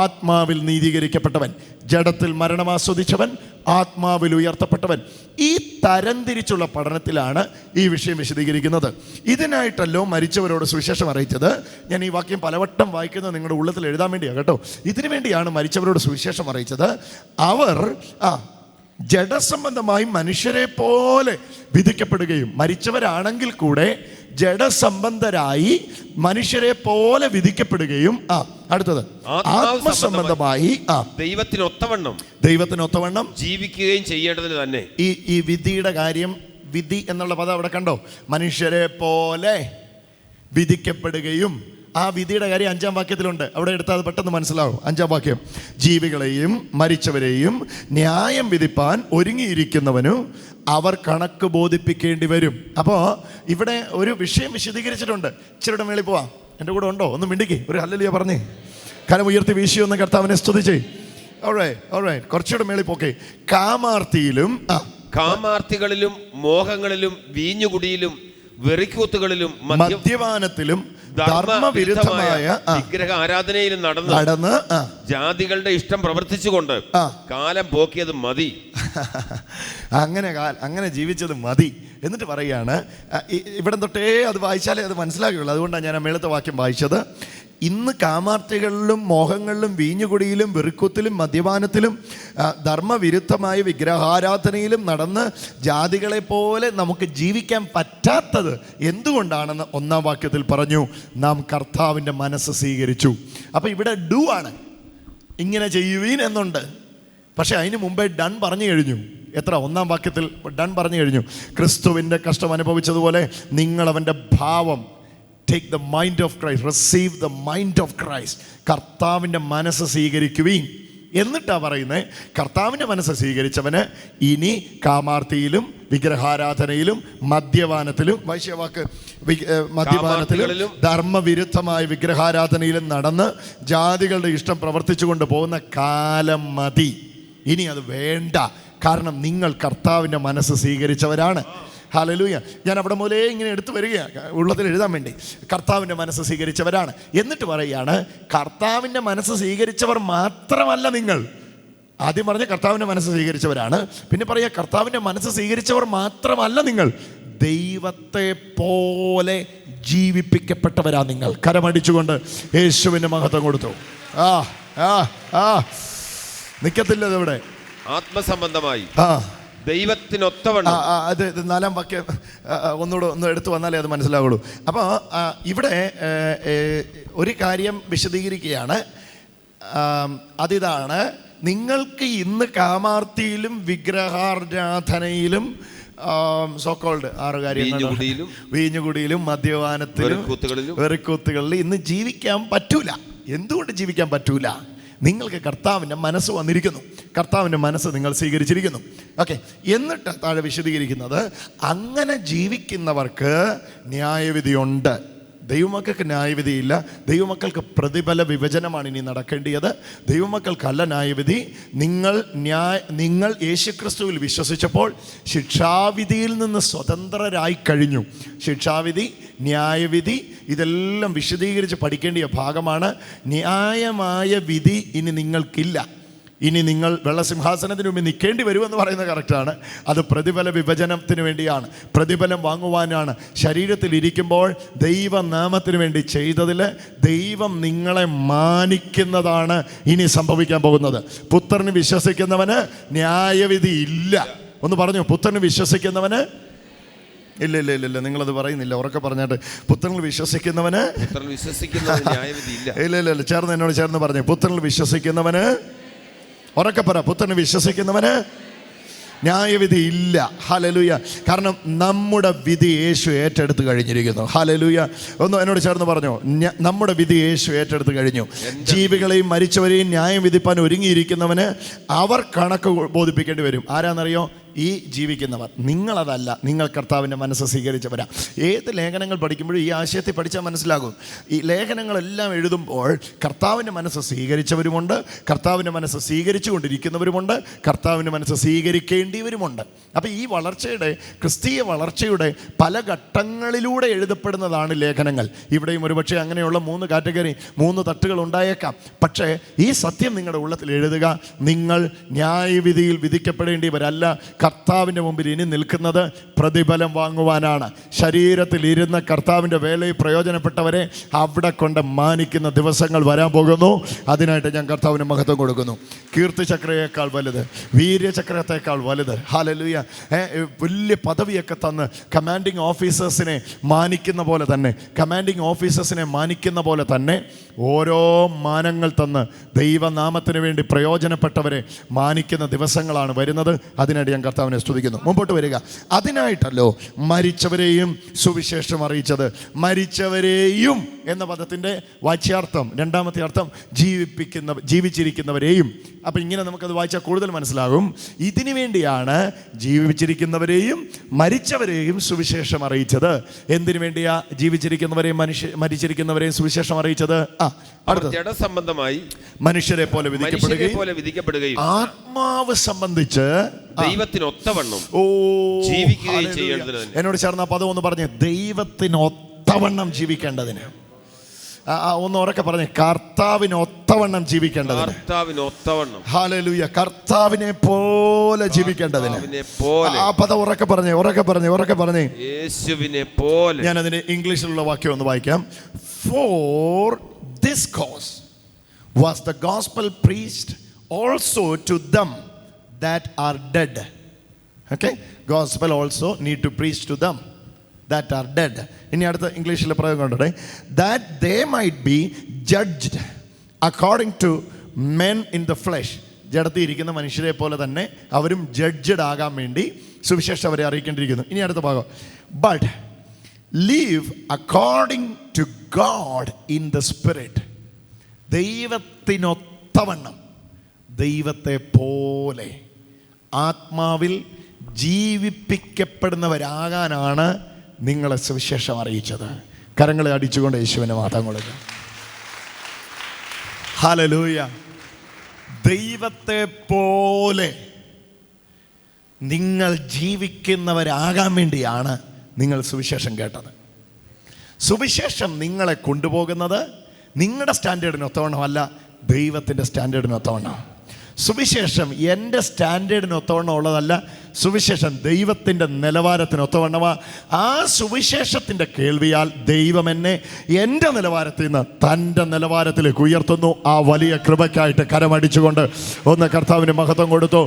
ആത്മാവിൽ നീതീകരിക്കപ്പെട്ടവൻ. ജഡത്തിൽ മരണം ആസ്വദിച്ചവൻ, ആത്മാവിൽ ഉയർത്തപ്പെട്ടവൻ. ഈ തരംതിരിച്ചുള്ള പഠനത്തിലാണ് ഈ വിഷയം വിശദീകരിക്കുന്നത്. ഇതിനായിട്ടല്ലോ മരിച്ചവരോട് സുവിശേഷം അറിയിച്ചത്. ഞാൻ ഈ വാക്യം പലവട്ടം വായിക്കുന്നത് നിങ്ങളുടെ ഉള്ളത്തിൽ എഴുതാൻ വേണ്ടിയാണ് കേട്ടോ. ഇതിനു വേണ്ടിയാണ് മരിച്ചവരോട് സുവിശേഷം അറിയിച്ചത്. അവർ ജഡസംബന്ധമായി മനുഷ്യരെ പോലെ വിധിക്കപ്പെടുകയും, മരിച്ചവരാണെങ്കിൽ കൂടെ ജഡസംബന്ധരായി മനുഷ്യരെ പോലെ വിധിക്കപ്പെടുകയും, അടുത്തത് ആത്മസംബന്ധമായി ദൈവത്തിനൊത്തവണ്ണം ജീവിക്കുകയും ചെയ്യേണ്ടതിന് തന്നെ. ഈ വിധിയുടെ കാര്യം, വിധി എന്നുള്ള പദം അവിടെ കണ്ടോ? മനുഷ്യരെ പോലെ വിധിക്കപ്പെടുകയും. ആ വിധിയുടെ കാര്യം 5-ാം വാക്യത്തിലുണ്ട്. അവിടെ എടുത്താൽ അത് പെട്ടെന്ന് മനസ്സിലാവും. 5-ാം വാക്യം. ജീവികളെയും മരിച്ചവരെയും ന്യായം വിധിപ്പാൻ ഒരുങ്ങിയിരിക്കുന്നവനും അവർ കണക്ക് ബോധിപ്പിക്കേണ്ടി വരും. അപ്പോൾ ഇവിടെ ഒരു വിഷയം വിശദീകരിച്ചിട്ടുണ്ട്. ഇച്ചിരിയുടെ മേളിൽ പോവാം. എൻ്റെ കൂടെ ഉണ്ടോ? ഒന്ന് മിണ്ടിക്ക്, ഒരു ഹല്ലേലൂയ പറഞ്ഞേ. കരം ഉയർത്തി വീശി ഒന്ന് കർത്താവിനെ സ്തുതിച്ചേ. ഓൾറൈറ്റ്, കുറച്ചുകൂടെ മേളിൽ പോക്കേ. കാമാർത്തികളിലും മോഹങ്ങളിലും വീഞ്ഞുകുടിയിലും വെറിക്കൂത്തുകളിലും മദ്യപാനത്തിലും ധർമ്മവിരുദ്ധമായ വിഗ്രഹ ആരാധനയിലും നടന്ന് ജാതികളുടെ ഇഷ്ടം പ്രവർത്തിച്ചുകൊണ്ട് കാലം പോക്കിയത് മതി. അങ്ങനെ ജീവിച്ചത് മതി. എന്നിട്ട് പറയാണ്, ഇവിടെ തൊട്ടേ അത് വായിച്ചാലേ അത് മനസ്സിലാക്കുകയുള്ളൂ. അതുകൊണ്ടാണ് ഞാൻ ആ മേളത്തെ വാക്യം വായിച്ചത്. ഇന്ന് കാമാർത്ഥികളിലും മോഹങ്ങളിലും വീഞ്ഞുകുടിയിലും വെറുക്കുത്തിലും മദ്യപാനത്തിലും ധർമ്മവിരുദ്ധമായ വിഗ്രഹാരാധനയിലും നടന്ന് ജാതികളെ പോലെ നമുക്ക് ജീവിക്കാൻ പറ്റാത്തത് എന്തുകൊണ്ടാണെന്ന് 1-ാം വാക്യത്തിൽ പറഞ്ഞു. നാം കർത്താവിൻ്റെ മനസ്സ് സ്വീകരിച്ചു. അപ്പം ഇവിടെ ഡു ആണ്, ഇങ്ങനെ ചെയ്യുവീൻ എന്നുണ്ട്. പക്ഷെ അതിന് മുമ്പേ ഡൺ പറഞ്ഞു കഴിഞ്ഞു. എത്ര? 1-ാം വാക്യത്തിൽ ഡൺ പറഞ്ഞു കഴിഞ്ഞു. ക്രിസ്തുവിൻ്റെ കഷ്ടം അനുഭവിച്ചതുപോലെ നിങ്ങൾ അവൻ്റെ ഭാവം, take the mind of Christ, receive the mind of Christ. കർത്താവിൻ്റെ മനസ്സ് സ്വീകരിക്കുവീൻ എന്നിട്ടാണ് പറയുന്നത്. കർത്താവിൻ്റെ മനസ്സ് സ്വീകരിച്ചവന് ഇനി കാമാർത്തിയിലും വിഗ്രഹാരാധനയിലും മദ്യപാനത്തിലും, വായിച്ചവാക്ക്, മദ്യപാനത്തിലും ധർമ്മവിരുദ്ധമായ വിഗ്രഹാരാധനയിലും നടന്ന് ജാതികളുടെ ഇഷ്ടം പ്രവർത്തിച്ചു കൊണ്ട് പോകുന്ന കാലം മതി. ഇനി അത് വേണ്ട. കാരണം നിങ്ങൾ കർത്താവിൻ്റെ മനസ്സ് സ്വീകരിച്ചവരാണ്. ഹല്ലേലൂയ. ഞാൻ അവിടെ മുതലേ ഇങ്ങനെ എടുത്തു വരികയാണ്, ഉള്ളതിൽ എഴുതാൻ വേണ്ടി. കർത്താവിൻ്റെ മനസ്സ് സ്വീകരിച്ചവരാണ്. എന്നിട്ട് പറയുകയാണ്, കർത്താവിൻ്റെ മനസ്സ് സ്വീകരിച്ചവർ മാത്രമല്ല നിങ്ങൾ. ആദ്യം പറഞ്ഞ കർത്താവിൻ്റെ മനസ്സ് സ്വീകരിച്ചവരാണ്. പിന്നെ പറയുക, കർത്താവിൻ്റെ മനസ്സ് സ്വീകരിച്ചവർ മാത്രമല്ല നിങ്ങൾ, ദൈവത്തെ പോലെ ജീവിപ്പിക്കപ്പെട്ടവരാ നിങ്ങൾ. കരമടിച്ചുകൊണ്ട് യേശുവിന് മഹത്വം കൊടുത്തു. നിൽക്കത്തില്ല ഇവിടെ. ആത്മസംബന്ധമായി ദൈവത്തിനൊത്തവണ്ണം. അത് 4-ാം വാക്യം ഒന്ന് എടുത്തു വന്നാലേ അത് മനസ്സിലാവുള്ളൂ. അപ്പോൾ ഇവിടെ ഒരു കാര്യം വിശദീകരിക്കുകയാണ്. അതിതാണ്, നിങ്ങൾക്ക് ഇന്ന് കാമാർത്തിയിലും വിഗ്രഹാരാധനയിലും സോക്കോൾഡ് 6 കാര്യങ്ങൾ, വീഞ്ഞുകുടിയിലും മദ്യപാനത്തിലും വെറിക്കൂത്തുകളിലും ഇന്ന് ജീവിക്കാൻ പറ്റൂല. എന്തുകൊണ്ട് ജീവിക്കാൻ പറ്റൂല? നിങ്ങൾക്ക് കർത്താവിൻ്റെ മനസ്സ് വന്നിരിക്കുന്നു, കർത്താവിൻ്റെ മനസ്സ് നിങ്ങൾ സ്വീകരിച്ചിരിക്കുന്നു. ഓക്കെ. എന്നിട്ട് താഴെ വിശദീകരിക്കുന്നത്, അങ്ങനെ ജീവിക്കുന്നവർക്ക് ന്യായവിധിയുണ്ട്. ദൈവമക്കൾക്ക് ന്യായവിധിയില്ല. ദൈവമക്കൾക്ക് പ്രതിഫല വിഭജനമാണ് ഇനി നടക്കേണ്ടത്. ദൈവമക്കൾക്കല്ല ന്യായവിധി. നിങ്ങൾ യേശുക്രിസ്തുവിൽ വിശ്വസിച്ചപ്പോൾ ശിക്ഷാവിധിയിൽ നിന്ന് സ്വതന്ത്രരായി കഴിഞ്ഞു. ശിക്ഷാവിധി, ന്യായവിധി, ഇതെല്ലാം വിശദീകരിച്ച് പഠിക്കേണ്ട ഭാഗമാണ്. ന്യായമായ വിധി ഇനി നിങ്ങൾക്കില്ല. ഇനി നിങ്ങൾ വെള്ളസിംഹാസനത്തിന് മുമ്പ് നിൽക്കേണ്ടി വരുമെന്ന് പറയുന്നത് കറക്റ്റാണ്. അത് പ്രതിഫല വിഭജനത്തിന് വേണ്ടിയാണ്, പ്രതിഫലം വാങ്ങുവാനാണ്. ശരീരത്തിൽ ഇരിക്കുമ്പോൾ ദൈവനാമത്തിന് വേണ്ടി ചെയ്തതിൽ ദൈവം നിങ്ങളെ മാനിക്കുന്നതാണ് ഇനി സംഭവിക്കാൻ പോകുന്നത്. പുത്രന് വിശ്വസിക്കുന്നവന് ന്യായവിധി ഇല്ല. ഒന്ന് പറഞ്ഞു, പുത്രന് വിശ്വസിക്കുന്നവന് ഇല്ല. നിങ്ങളത് പറയുന്നില്ല, ഉറക്കെ പറഞ്ഞാട്ട്. പുത്രനിൽ വിശ്വസിക്കുന്നവന് ഇല്ല. ചേർന്ന് പറഞ്ഞു, പുത്രനിൽ വിശ്വസിക്കുന്നവന്, ഉറക്കെ പറ, പുത്രന് വിശ്വസിക്കുന്നവന് ന്യായവിധി ഇല്ല. ഹല്ലേലൂയ. കാരണം നമ്മുടെ വിധി യേശു ഏറ്റെടുത്ത് കഴിഞ്ഞിരിക്കുന്നു. ഹല്ലേലൂയ. ഒന്ന് എന്നോട് ചേർന്ന് പറഞ്ഞു, നമ്മുടെ വിധി യേശു ഏറ്റെടുത്ത് കഴിഞ്ഞു. ജീവികളെയും മരിച്ചവരെയും ന്യായം വിധിപ്പാൻ ഒരുങ്ങിയിരിക്കുന്നവന് അവർ കണക്ക് ബോധിപ്പിക്കേണ്ടി വരും. ആരാന്നറിയോ? ഈ ജീവിക്കുന്നവർ. നിങ്ങളതല്ല, നിങ്ങൾ കർത്താവിൻ്റെ മനസ്സ് സ്വീകരിച്ചവരാ. ഏത് ലേഖനങ്ങൾ പഠിക്കുമ്പോഴും ഈ ആശയത്തെ പഠിച്ചാൽ മനസ്സിലാകും. ഈ ലേഖനങ്ങളെല്ലാം എഴുതുമ്പോൾ കർത്താവിൻ്റെ മനസ്സ് സ്വീകരിച്ചവരുമുണ്ട്, കർത്താവിൻ്റെ മനസ്സ് സ്വീകരിച്ചു കൊണ്ടിരിക്കുന്നവരുമുണ്ട്, കർത്താവിൻ്റെ മനസ്സ് സ്വീകരിക്കേണ്ടിയവരുമുണ്ട്. അപ്പോൾ ഈ വളർച്ചയുടെ, ക്രിസ്തീയ വളർച്ചയുടെ പല ഘട്ടങ്ങളിലൂടെ എഴുതപ്പെടുന്നതാണ് ലേഖനങ്ങൾ. ഇവിടെയും ഒരുപക്ഷെ അങ്ങനെയുള്ള 3 കാറ്റഗറി, 3 തട്ടുകൾ ഉണ്ടായേക്കാം. പക്ഷേ ഈ സത്യം നിങ്ങളുടെ ഉള്ളത്തിൽ എഴുതുക. നിങ്ങൾ ന്യായവിധിയിൽ വിധിക്കപ്പെടേണ്ടിയവരല്ല. കർത്താവിൻ്റെ മുമ്പിൽ ഇനി നിൽക്കുന്നത് പ്രതിഫലം വാങ്ങുവാനാണ്. ശരീരത്തിൽ ഇരുന്ന കർത്താവിൻ്റെ വേലയിൽ പ്രയോജനപ്പെട്ടവരെ അവിടെ കൊണ്ട് മാനിക്കുന്ന ദിവസങ്ങൾ വരാൻ പോകുന്നു. അതിനായിട്ട് ഞാൻ കർത്താവിന് മഹത്വം കൊടുക്കുന്നു. കീർത്തിചക്രയേക്കാൾ വലുത്, വീര്യചക്രത്തേക്കാൾ വലുത്, ഹല്ലേലൂയ, വലിയ പദവിയൊക്കെ തന്ന് കമാൻഡിങ് ഓഫീസേഴ്സിനെ മാനിക്കുന്ന പോലെ തന്നെ ഓരോ മാനങ്ങൾ തന്ന് ദൈവനാമത്തിന് വേണ്ടി പ്രയോജനപ്പെട്ടവരെ മാനിക്കുന്ന ദിവസങ്ങളാണ് വരുന്നത്. അതിനായിട്ട് ഞാൻ കർത്താവിനെ സ്തുതിക്കുന്നു. മുമ്പോട്ട് വരിക. അതിനായിട്ടല്ലോ മരിച്ചവരെയും സുവിശേഷം അറിയിച്ചത്. മരിച്ചവരെയും എന്ന പദത്തിൻ്റെ വാച്യാർത്ഥം, രണ്ടാമത്തെ അർത്ഥം ജീവിച്ചിരിക്കുന്നവരെയും. അപ്പം ഇങ്ങനെ നമുക്കത് വായിച്ചാൽ കൂടുതൽ മനസ്സിലാകും. ഇതിനു വേണ്ടിയാണ് ജീവിച്ചിരിക്കുന്നവരെയും മരിച്ചവരെയും സുവിശേഷം അറിയിച്ചത്. എന്തിനു വേണ്ടിയാ ജീവിച്ചിരിക്കുന്നവരെയും മരിച്ചിരിക്കുന്നവരെയും സുവിശേഷം അറിയിച്ചത്? ജഡസംബന്ധമായി മനുഷ്യരെ പോലെ വിധിക്കപ്പെടുകയും ആത്മാവ് സംബന്ധിച്ച് ദൈവത്തിനൊത്തവണ്ണം ജീവിക്കുകയും ചെയ്യേണ്ടതിന്. എന്നോട് ചേർന്ന പദം ഒന്ന് പറഞ്ഞേ, ദൈവത്തിനൊത്തവണ്ണം ജീവിക്കേണ്ടതിന്. ഒന്ന് ഉറക്കെ പറഞ്ഞേ, കർത്താവിനൊത്തവണ്ണം ജീവിക്കേണ്ടതിന്. ഹല്ലേലൂയ, കർത്താവിനെ പോലെ ജീവിക്കേണ്ടതിന്. ആ പദം ഉറക്കെ പറഞ്ഞേ, യേശുവിനെ പോലെ. ഞാൻ അതിന്റെ ഇംഗ്ലീഷിലുള്ള വാക്യം ഒന്ന് വായിക്കാം. For this cause was the gospel preached also to them that are dead. Okay, gospel also need to preach to them that are dead. ഇനി അടുത്ത ഇംഗ്ലീഷിലെ പ്രയോഗം കണ്ടോട്ടെ. That they might be judged according to men in the flesh. ജഡത്തിൽ ഇരിക്കുന്ന മനുഷ്യരെ പോലെ തന്നെ അവരും ജഡ്ജഡ് ആകാൻ വേണ്ടി സുവിശേഷം അവരെ അറിയിക്കേണ്ടിയിരിക്കുന്നു. ഇനി അടുത്ത ഭാഗം. But live according to God in the spirit. ദൈവത്തിനൊത്തവണ്ണം, ദൈവത്തെ പോലെ ആത്മാവിൽ ജീവിപ്പിക്കപ്പെടുന്നവരാകാനാണ് നിങ്ങളെ സുവിശേഷം അറിയിച്ചത്. കരങ്ങളെ അടിച്ചുകൊണ്ട് യേശുവിനെ മാത്രം കൊടുക്കുക. ഹല്ലേലൂയ. ദൈവത്തെ പോലെ നിങ്ങൾ ജീവിക്കുന്നവരാകാൻ വേണ്ടിയാണ് നിങ്ങൾ സുവിശേഷം കേട്ടത്. സുവിശേഷം നിങ്ങളെ കൊണ്ടുപോകുന്നത് നിങ്ങളുടെ സ്റ്റാൻഡേർഡിനൊത്തവണ്ണമല്ല, ദൈവത്തിൻ്റെ സ്റ്റാൻഡേർഡിനൊത്തവണ്ണം. സുവിശേഷം എൻ്റെ സ്റ്റാൻഡേർഡിനൊത്തവണ്ണം ഉള്ളതല്ല, സുവിശേഷം ദൈവത്തിൻ്റെ നിലവാരത്തിനൊത്തവണ്ണമാണ്. ആ സുവിശേഷത്തിൻ്റെ കേൾവിയാൽ ദൈവം എന്നെ എൻ്റെ നിലവാരത്തിൽ നിന്ന് തൻ്റെ നിലവാരത്തിലേക്ക് ഉയർത്തുന്നു. ആ വലിയ കൃപയ്ക്കായിട്ട് കരമടിച്ചുകൊണ്ട് ഒന്ന് കർത്താവിന് മഹത്വം കൊടുത്തു.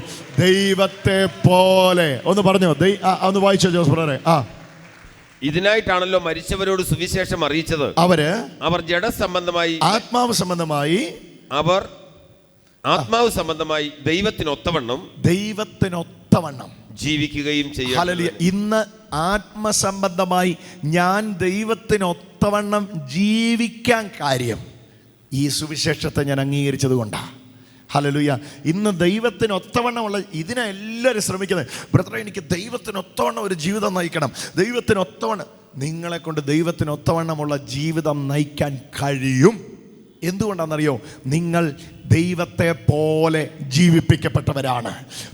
ദൈവത്തെ പോലെ ഒന്ന് പറഞ്ഞു. ഒന്ന് വായിച്ചോ ജോസ് ബ്രദറെ. ഇതിനായിട്ടാണല്ലോ മരിച്ചവരോട് സുവിശേഷം അറിയിച്ചത്. അവർ ജഡസംബന്ധമായി ആത്മാവ് സംബന്ധമായി ദൈവത്തിനൊത്തവണ്ണം ജീവിക്കുകയും ചെയ്യും. ഇന്ന് ആത്മസംബന്ധമായി ഞാൻ ദൈവത്തിനൊത്തവണ്ണം ജീവിക്കാൻ കാര്യം ഈ സുവിശേഷത്തെ ഞാൻ അംഗീകരിച്ചത് കൊണ്ടാണ്. ഹല്ലേലൂയ. ഇന്ന് ദൈവത്തിനൊത്തവണ്ണമുള്ള ഇതിനെല്ലാവരും ശ്രമിക്കുന്നത്. ബ്രദറെ, എനിക്ക് ദൈവത്തിനൊത്തവണ്ണം ഒരു ജീവിതം നയിക്കണം, ദൈവത്തിനൊത്തവണ്ണം. നിങ്ങളെ കൊണ്ട് ദൈവത്തിനൊത്തവണ്ണമുള്ള ജീവിതം നയിക്കാൻ കഴിയും. എന്തുകൊണ്ടാണെന്നറിയോ? നിങ്ങൾ ദൈവത്തെ പോലെ ജീവിപ്പിക്കപ്പെട്ടവരാണ്.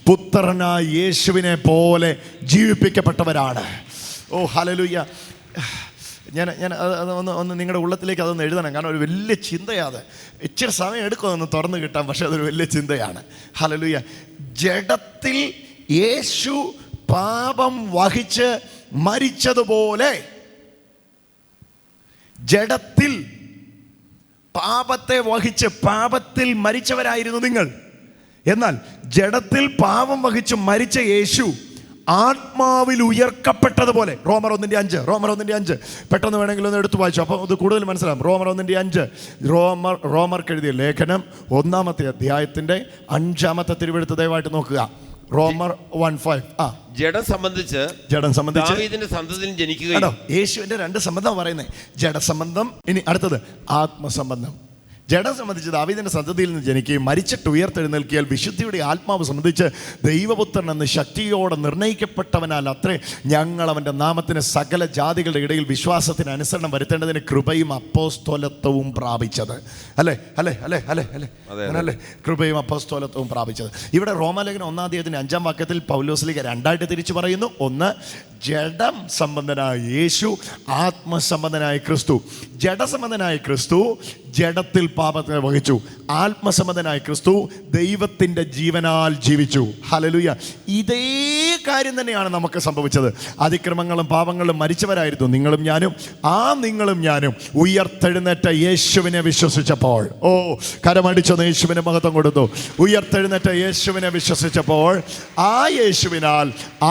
പുത്രനായ യേശുവിനെ പോലെ ജീവിപ്പിക്കപ്പെട്ടവരാണ്. ഓ ഹല്ലേലൂയ. ഞാൻ ഒന്ന് നിങ്ങളുടെ ഉള്ളത്തിലേക്ക് അതൊന്ന് എഴുതണം. കാരണം ഒരു വലിയ ചിന്തയാണ്. ഇച്ചിരി സമയം എടുക്കുമെന്ന് തുറന്നു കിട്ടാൻ, പക്ഷെ അതൊരു വലിയ ചിന്തയാണ്. ഹല്ലേലൂയ. ജഡത്തിൽ യേശു പാപം വഹിച്ച് മരിച്ചതുപോലെ, ജഡത്തിൽ പാപത്തെ വഹിച്ച് പാപത്തിൽ മരിച്ചവരായിരുന്നു നിങ്ങൾ. എന്നാൽ ജഡത്തിൽ പാപം വഹിച്ച് മരിച്ച യേശു ആത്മാവിൽ ഉയർക്കപ്പെട്ടതുപോലെ. റോമർ 1:5 പെട്ടെന്ന് വേണമെങ്കിൽ ഒന്ന് എടുത്തു വായിച്ചു, അപ്പോൾ അത് കൂടുതൽ മനസ്സിലാവും. റോമർ 1:5 റോമർക്ക് എഴുതിയ ലേഖനം 1-ാമത്തെ അധ്യായത്തിന്റെ 5-ാമത്തെ തിരുവെഴുത്ത് ദയവായിട്ട് നോക്കുക. റോമർ 1:5. ജഡം സംബന്ധിച്ച് ദാവീദിന്റെ സന്തതിയിൽ ജനിക്കുകയും. യേശുവിന്റെ രണ്ട് സംബന്ധം പറയുന്നത്, ജഡസംബന്ധം, ഇനി അടുത്തത് ആത്മസംബന്ധം. ജഡം സംബന്ധിച്ച് ദാവീദിന്റെ സന്തതിയിൽ നിന്ന് ജനിക്കുകയും മരിച്ചിട്ട് ഉയർത്തെഴുന്നേൽക്കിയാൽ വിശുദ്ധിയുടെ ആത്മാവ് സംബന്ധിച്ച് ദൈവപുത്രൻ എന്ന് ശക്തിയോടെ നിർണയിക്കപ്പെട്ടവനാൽ അത്രേ ഞങ്ങൾ അവൻ്റെ നാമത്തിന് സകല ജാതികളുടെ ഇടയിൽ വിശ്വാസത്തിന് അനുസരണം വരുത്തേണ്ടതിന് കൃപയും അപ്പോസ്തലത്വവും പ്രാപിച്ചത്. അല്ലേ? കൃപയും അപ്പോസ്തലത്വവും പ്രാപിച്ചത്. ഇവിടെ റോമാലേഖനം 1-ാം 5-ാം വാക്യത്തിൽ പൗലോസ്ലീഹ രണ്ടായിട്ട് തിരിച്ചു പറയുന്നു. ഒന്ന്, ജഡം സംബന്ധനായ യേശു, ആത്മസംബന്ധനായ ക്രിസ്തു. ജഡസംബന്ധനായ ക്രിസ്തു ജഡത്തിൽ പാപത്തെ വഹിച്ചു. ആത്മസംബന്ധനായ ക്രിസ്തു ദൈവത്തിൻ്റെ ജീവനാൽ ജീവിച്ചു. ഹല്ലേലൂയ. ഇതേ കാര്യം തന്നെയാണ് നമുക്ക് സംഭവിച്ചത്. അതിക്രമങ്ങളും പാപങ്ങളും മരിച്ചവരായിരുന്നു നിങ്ങളും ഞാനും. നിങ്ങളും ഞാനും ഉയർത്തെഴുന്നേറ്റ യേശുവിനെ വിശ്വസിച്ചപ്പോൾ, കരമടിച്ചൊന്ന് യേശുവിനെ മഹത്വം കൊടുത്തു. ഉയർത്തെഴുന്നേറ്റ യേശുവിനെ വിശ്വസിച്ചപ്പോൾ ആ യേശുവിനാൽ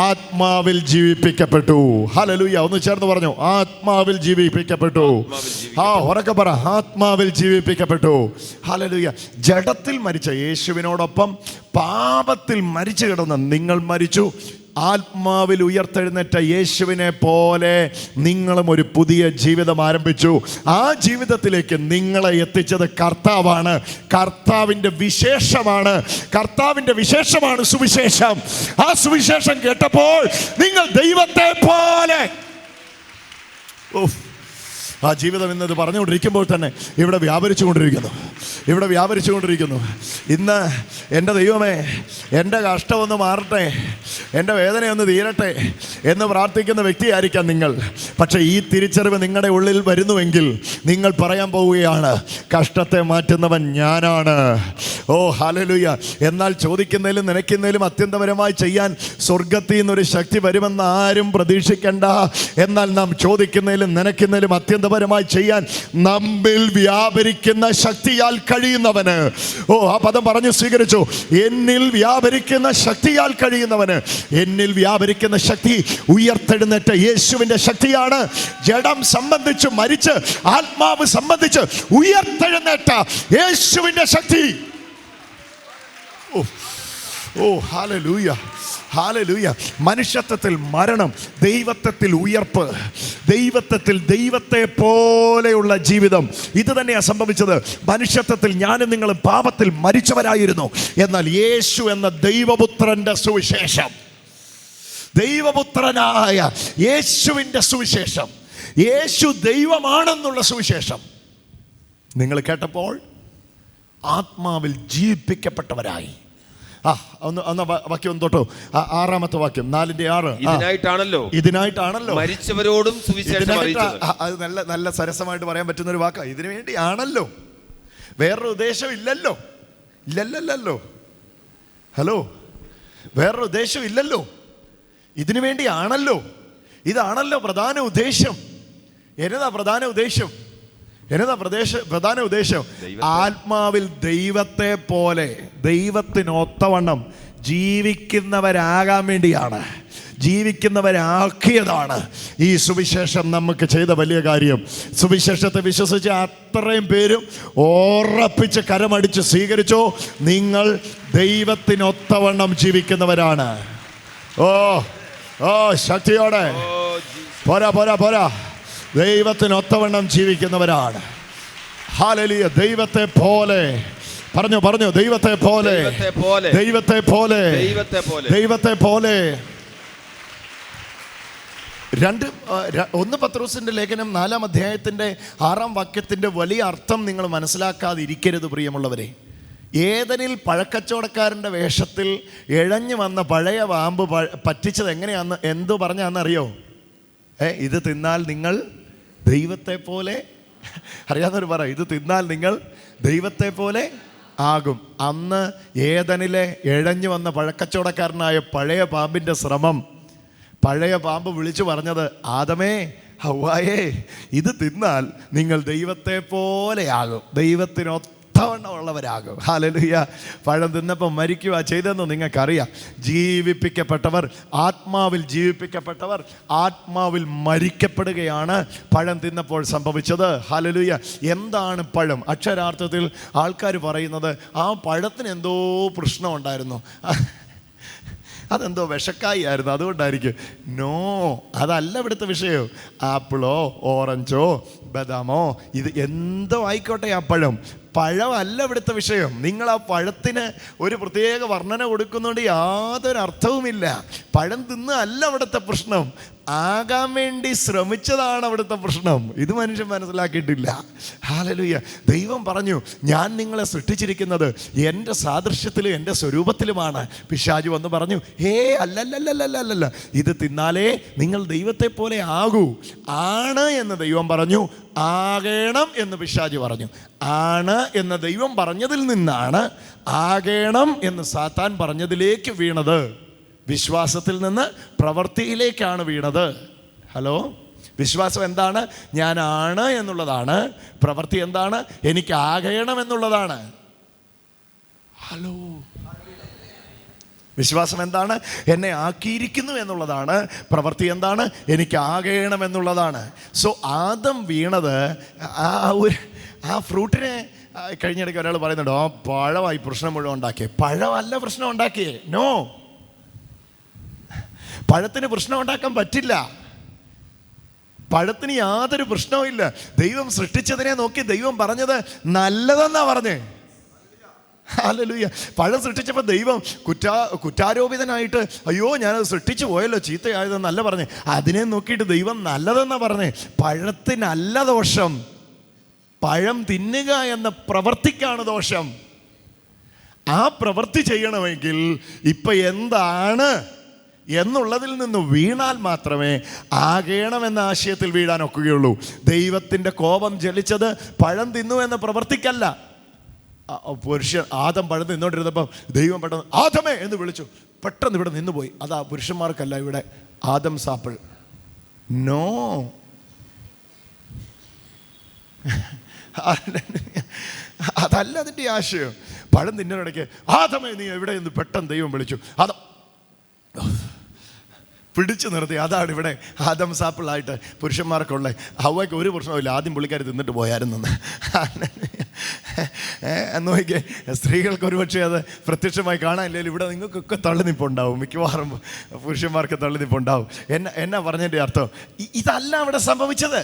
ആത്മാവിൽ ജീവിപ്പിക്കപ്പെട്ടു. ഹല്ലേലൂയ. ഒന്ന് ചേർന്ന് പറഞ്ഞു, ആത്മാവിൽ ജീവിപ്പിക്കപ്പെട്ടു. ഉറക്കെ പറ, ആത്മാവിൽ ജീവിപ്പിക്കപ്പെട്ടു. ഹല്ലേലൂയ. ജഡത്തിൽ മരിച്ച യേശുവിനോടൊപ്പം പാപത്തിൽ മരിച്ചു കിടന്ന നിങ്ങൾ മരിച്ചു. ആത്മാവിൽ ഉയർത്തെഴുന്നേറ്റ യേശുവിനെ പോലെ നിങ്ങളും ഒരു പുതിയ ജീവിതം ആരംഭിച്ചു. ആ ജീവിതത്തിലേക്ക് നിങ്ങളെ എത്തിച്ചത് കർത്താവാണ്. കർത്താവിൻ്റെ വിശേഷമാണ്. കർത്താവിൻ്റെ വിശേഷമാണ് സുവിശേഷം. ആ സുവിശേഷം കേട്ടപ്പോൾ നിങ്ങൾ ദൈവത്തെ പോലെ. ആ ജീവിതം ഇന്നത് പറഞ്ഞുകൊണ്ടിരിക്കുമ്പോൾ തന്നെ ഇവിടെ വ്യാപരിച്ചുകൊണ്ടിരിക്കുന്നു. ഇന്ന് എൻ്റെ ദൈവമേ, എൻ്റെ കഷ്ടമൊന്ന് മാറട്ടെ, എൻ്റെ വേദനയൊന്ന് തീരട്ടെ എന്ന് പ്രാർത്ഥിക്കുന്ന വ്യക്തിയായിരിക്കാം നിങ്ങൾ. പക്ഷേ ഈ തിരിച്ചറിവ് നിങ്ങളുടെ ഉള്ളിൽ വരുന്നുവെങ്കിൽ നിങ്ങൾ പറയാൻ പോവുകയാണ്, കഷ്ടത്തെ മാറ്റുന്നവൻ ഞാനാണ്. ഓ ഹല്ലേലൂയ. എന്നാൽ ചോദിക്കുന്നതിലും നനയ്ക്കുന്നതിലും അത്യന്തപരമായി ചെയ്യാൻ സ്വർഗത്തിൽ നിന്നൊരു ശക്തി വരുമെന്ന് ആരും പ്രതീക്ഷിക്കേണ്ട. എന്നാൽ നാം ചോദിക്കുന്നതിലും നനയ്ക്കുന്നതിലും അത്യന്തപരമായി ചെയ്യാൻ നമ്മിൽ വ്യാപരിക്കുന്ന ശക്തിയാൽ കഴിയുന്നവന്. ഓ, ആ പദം പറഞ്ഞു സ്വീകരിച്ചു. എന്നിൽ വ്യാപരിക്കുന്ന ശക്തിയാൽ കഴിയുന്നവന്. എന്നിൽ വ്യാപരിക്കുന്ന ശക്തി ഉയർത്തെഴുന്നേറ്റ യേശുവിൻ്റെ ശക്തിയാണ്. ജഡം സംബന്ധിച്ച് മരിച്ച് ആത്മാവ് സംബന്ധിച്ച് ഉയർത്തെഴുന്നേറ്റ യേശുവിൻ്റെ ശക്തി. ഓ ഹല്ലേലൂയ, ഹല്ലേലൂയ. മനുഷ്യത്വത്തിൽ മരണം, ദൈവത്വത്തിൽ ഉയർപ്പ്, ദൈവത്തെ പോലെയുള്ള ജീവിതം. ഇത് തന്നെയാണ് സംഭവിച്ചത്. മനുഷ്യത്വത്തിൽ ഞാനും നിങ്ങളും പാപത്തിൽ മരിച്ചവരായിരുന്നു. എന്നാൽ യേശു എന്ന ദൈവപുത്രന്റെ സുവിശേഷം, ദൈവപുത്രനായ യേശുവിൻ്റെ സുവിശേഷം, യേശു ദൈവമാണെന്നുള്ള സുവിശേഷം നിങ്ങൾ കേട്ടപ്പോൾ ആത്മാവിൽ ജീവിപ്പിക്കപ്പെട്ടവരായി. ഒന്ന് വാക്യം തൊട്ടോ, 6-ാമത്തെ വാക്യം, 4:6. ഇതിനായിട്ടാണല്ലോ മരിച്ചവരോടും സുവിശേഷം അറിയിച്ചത്. അത് നല്ല സരസമായിട്ട് പറയാൻ പറ്റുന്ന ഒരു വാക്കാണ്. ഇതിനു വേണ്ടിയാണല്ലോ, വേറൊരു ഉദ്ദേശം ഇല്ലല്ലോ. ഹലോ, വേറൊരു ഉദ്ദേശം ഇല്ലല്ലോ. ഇതിനു വേണ്ടിയാണല്ലോ. ഇതാണല്ലോ പ്രധാന ഉദ്ദേശം. എന്നതാ പ്രധാന ഉദ്ദേശം? പ്രധാന ഉദ്ദേശം ആത്മാവിൽ ദൈവത്തെ പോലെ, ദൈവത്തിനൊത്തവണ്ണം ജീവിക്കുന്നവരാകാൻ വേണ്ടിയാണ്, ജീവിക്കുന്നവരാക്കിയതാണ് ഈ സുവിശേഷം നമുക്ക് ചെയ്ത വലിയ കാര്യം. സുവിശേഷത്തെ വിശ്വസിച്ച് അത്രയും പേരും ഉറപ്പിച്ച് കരമടിച്ച് സ്വീകരിച്ചോ, നിങ്ങൾ ദൈവത്തിനൊത്തവണ്ണം ജീവിക്കുന്നവരാണ്. ഓ ശക്തിയോടെ പോരാ, ദൈവത്തിനൊത്തവണ്ണം ജീവിക്കുന്നവരാണ്. ഹല്ലേലൂയ. ദൈവത്തെ പോലെ പറഞ്ഞു, ദൈവത്തെ പോലെ. 1 പത്രോസിന്റെ ലേഖനം 4-ാം അധ്യായത്തിന്റെ 6-ാം വാക്യത്തിന്റെ വലിയ അർത്ഥം നിങ്ങൾ മനസ്സിലാക്കാതിരിക്കരുത് പ്രിയമുള്ളവരെ. ഏദനിൽ പഴക്കച്ചവടക്കാരൻ്റെ വേഷത്തിൽ ഇഴഞ്ഞു വന്ന പഴയ പാമ്പ് പറ്റിച്ചത് എങ്ങനെയാന്ന്, എന്തു പറഞ്ഞാന്നറിയോ? ഇത് തിന്നാൽ നിങ്ങൾ ദൈവത്തെ പോലെ, അറിയാവുന്നവർ പറ, ഇത് തിന്നാൽ നിങ്ങൾ ദൈവത്തെ പോലെ ആകും. അന്ന് ഏദനിലെ ഇഴഞ്ഞു വന്ന പഴക്കച്ചവടക്കാരനായ പഴയ പാമ്പിൻ്റെ ശ്രമം, പഴയ പാമ്പ് വിളിച്ചു പറഞ്ഞത്, ആദമേ ഹവ്വായേ, ഇത് തിന്നാൽ നിങ്ങൾ ദൈവത്തെ പോലെ ആകും, ദൈവത്തിനൊത്തവണ്ണമുള്ളവരാകും. ഹല്ലേലൂയ. പഴം തിന്നപ്പോൾ മരിക്കുക ചെയ്തെന്ന് നിങ്ങൾക്കറിയാം. ജീവിപ്പിക്കപ്പെട്ടവർ, ആത്മാവിൽ ജീവിപ്പിക്കപ്പെട്ടവർ ആത്മാവിൽ മരിക്കപ്പെടുകയാണ് പഴം തിന്നപ്പോൾ സംഭവിച്ചത്. ഹല്ലേലൂയ. എന്താണ് പഴം? അക്ഷരാർത്ഥത്തിൽ ആൾക്കാർ പറയുന്നത് ആ പഴത്തിന് എന്തോ പ്രശ്നമുണ്ടായിരുന്നു, അതെന്തോ വിഷക്കായി ആയിരുന്നു, അതുകൊണ്ടായിരിക്കും. നോ, അതല്ല ഇവിടുത്തെ വിഷയം. ആപ്പിളോ ഓറഞ്ചോ ബദാമോ ഇത് എന്തോ ആയിക്കോട്ടെ, ആ പഴമല്ല ഇവിടുത്തെ വിഷയം. നിങ്ങൾ ആ പഴത്തിന് ഒരു പ്രത്യേക വർണ്ണന കൊടുക്കുന്നതുകൊണ്ട് യാതൊരു അർത്ഥവുമില്ല. പഴം തിന്ന് അല്ല അവിടുത്തെ പ്രശ്നം, ആകാൻ വേണ്ടി ശ്രമിച്ചതാണ് അവിടുത്തെ പ്രശ്നം. ഇത് മനുഷ്യൻ മനസ്സിലാക്കിയിട്ടില്ല. ഹല്ലേലൂയ. ദൈവം പറഞ്ഞു, ഞാൻ നിങ്ങളെ സൃഷ്ടിച്ചിരിക്കുന്നത് എൻ്റെ സാദൃശ്യത്തിലും എൻ്റെ സ്വരൂപത്തിലുമാണ്. പിശാചു വന്ന് പറഞ്ഞു, അല്ലല്ല, ഇത് തിന്നാലേ നിങ്ങൾ ദൈവത്തെ പോലെ ആകൂ. ആണ് എന്ന് ദൈവം പറഞ്ഞു, ആകേണം എന്ന് പിശാചു പറഞ്ഞു. ആണ് എന്ന് ദൈവം പറഞ്ഞതിൽ നിന്നാണ് ആകേണം എന്ന് സാത്താൻ പറഞ്ഞതിലേക്ക് വീണത്. വിശ്വാസത്തിൽ നിന്ന് പ്രവൃത്തിയിലേക്കാണ് വീണത്. ഹലോ, വിശ്വാസം എന്താണ്? ഞാനാണ് എന്നുള്ളതാണ്. പ്രവൃത്തി എന്താണ്? എനിക്ക് ആകണം എന്നുള്ളതാണ്. ഹലോ, വിശ്വാസം എന്താണ്? എന്നെ ആക്കിയിരിക്കുന്നു എന്നുള്ളതാണ്. പ്രവൃത്തി എന്താണ്? എനിക്ക് ആകണം എന്നുള്ളതാണ്. സോ ആദം വീണത് ആ ഫ്രൂട്ടിനെ കഴിഞ്ഞിടയ്ക്ക് ഒരാൾ പറയുന്നുണ്ടോ, ആ പഴമായി പ്രശ്നം മുഴുവൻ ഉണ്ടാക്കിയേ. പഴമല്ല പ്രശ്നം ഉണ്ടാക്കിയേ. നോ, പഴത്തിന് പ്രശ്നം ഉണ്ടാക്കാൻ പറ്റില്ല. പഴത്തിന് യാതൊരു പ്രശ്നവും ഇല്ല. ദൈവം സൃഷ്ടിച്ചതിനെ നോക്കി ദൈവം പറഞ്ഞത് നല്ലതെന്നാ പറഞ്ഞേ. ഹല്ലേലൂയ. പഴം സൃഷ്ടിച്ചപ്പോൾ ദൈവം കുറ്റാരോപിതനായിട്ട് അയ്യോ ഞാനത് സൃഷ്ടിച്ചു പോയല്ലോ, ചീത്തയായതെന്നല്ല പറഞ്ഞേ. അതിനെ നോക്കിയിട്ട് ദൈവം നല്ലതെന്നാ പറഞ്ഞേ. പഴത്തിനല്ല ദോഷം, പഴം തിന്നുക എന്ന പ്രവൃത്തിക്കാണ് ദോഷം. ആ പ്രവൃത്തി ചെയ്യണമെങ്കിൽ ഇപ്പം എന്താണ് എന്നുള്ളതിൽ നിന്ന് വീണാൽ മാത്രമേ ആകേണമെന്ന ആശയത്തിൽ വീഴാൻ ഒക്കുകയുള്ളൂ. ദൈവത്തിൻ്റെ കോപം ജ്വലിച്ചത് പഴം തിന്നു എന്ന പ്രവൃത്തിക്കല്ല. പുരുഷൻ ആദം പഴം തിന്നോണ്ടിരുന്നപ്പം ദൈവം പെട്ടെന്ന് ആദമേ എന്ന് വിളിച്ചു. പെട്ടെന്ന് ഇവിടെ നിന്നുപോയി. അതാ പുരുഷന്മാർക്കല്ല ഇവിടെ ആദം സാപ്പിൾ. നോ, അതല്ല അതിൻ്റെ ആശയം. പഴം തിന്നതിനിടയ്ക്ക് ആദമേ നീ എവിടെ എന്ന് പെട്ടെന്ന് ദൈവം വിളിച്ചു. ആദം പിടിച്ചു നിർത്തി. അതാണ് ഇവിടെ ആദം സാപ്പിളായിട്ട് പുരുഷന്മാർക്കുള്ള. ഹവ്വയ്ക്ക് ഒരു പ്രശ്നമില്ല, ആദ്യം പുള്ളിക്കാർ തിന്നിട്ട് പോയായിരുന്നു. എന്ന് നോക്കിയേ, സ്ത്രീകൾക്ക് ഒരുപക്ഷെ അത് പ്രത്യക്ഷമായി കാണാനില്ലെങ്കിൽ ഇവിടെ നിങ്ങൾക്കൊക്കെ തള്ളിനിപ്പുണ്ടാവും. മിക്കവാറും പുരുഷന്മാർക്ക് തള്ളിനിപ്പുണ്ടാവും. എന്നാ പറഞ്ഞതിൻ്റെ അർത്ഥം? ഇതല്ല അവിടെ സംഭവിച്ചത്.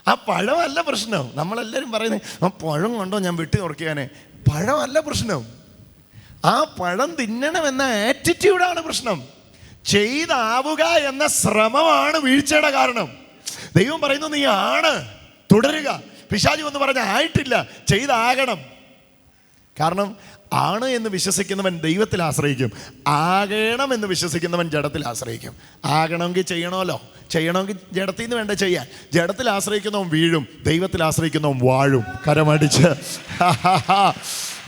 ആ പഴമല്ല പ്രശ്നം. നമ്മളെല്ലാവരും പറയുന്നത് ആ പഴം കൊണ്ടോ ഞാൻ വെട്ടി നുറക്കിയാനെ. പഴമല്ല പ്രശ്നം, ആ പഴം തിന്നണമെന്ന ആറ്റിറ്റ്യൂഡാണ് പ്രശ്നം. ചെയ്താവുക എന്ന ശ്രമമാണ് വീഴ്ചയുടെ കാരണം. ദൈവം പറയുന്നു നീ ആണ്, തുടരുക. പിശാചി എന്ന് പറഞ്ഞ ആയിട്ടില്ല, ചെയ്താകണം. കാരണം ആണ് എന്ന് വിശ്വസിക്കുന്നവൻ ദൈവത്തിൽ ആശ്രയിക്കും, ആകണം എന്ന് വിശ്വസിക്കുന്നവൻ ജഡത്തിൽ ആശ്രയിക്കും. ആകണമെങ്കിൽ ചെയ്യണമല്ലോ, ചെയ്യണമെങ്കിൽ ജഡത്തിൽ നിന്ന് വേണ്ട ചെയ്യാൻ. ജഡത്തിൽ ആശ്രയിക്കുന്നവൻ വീഴും, ദൈവത്തിൽ ആശ്രയിക്കുന്നവൻ വാഴും. കരമടിച്ച്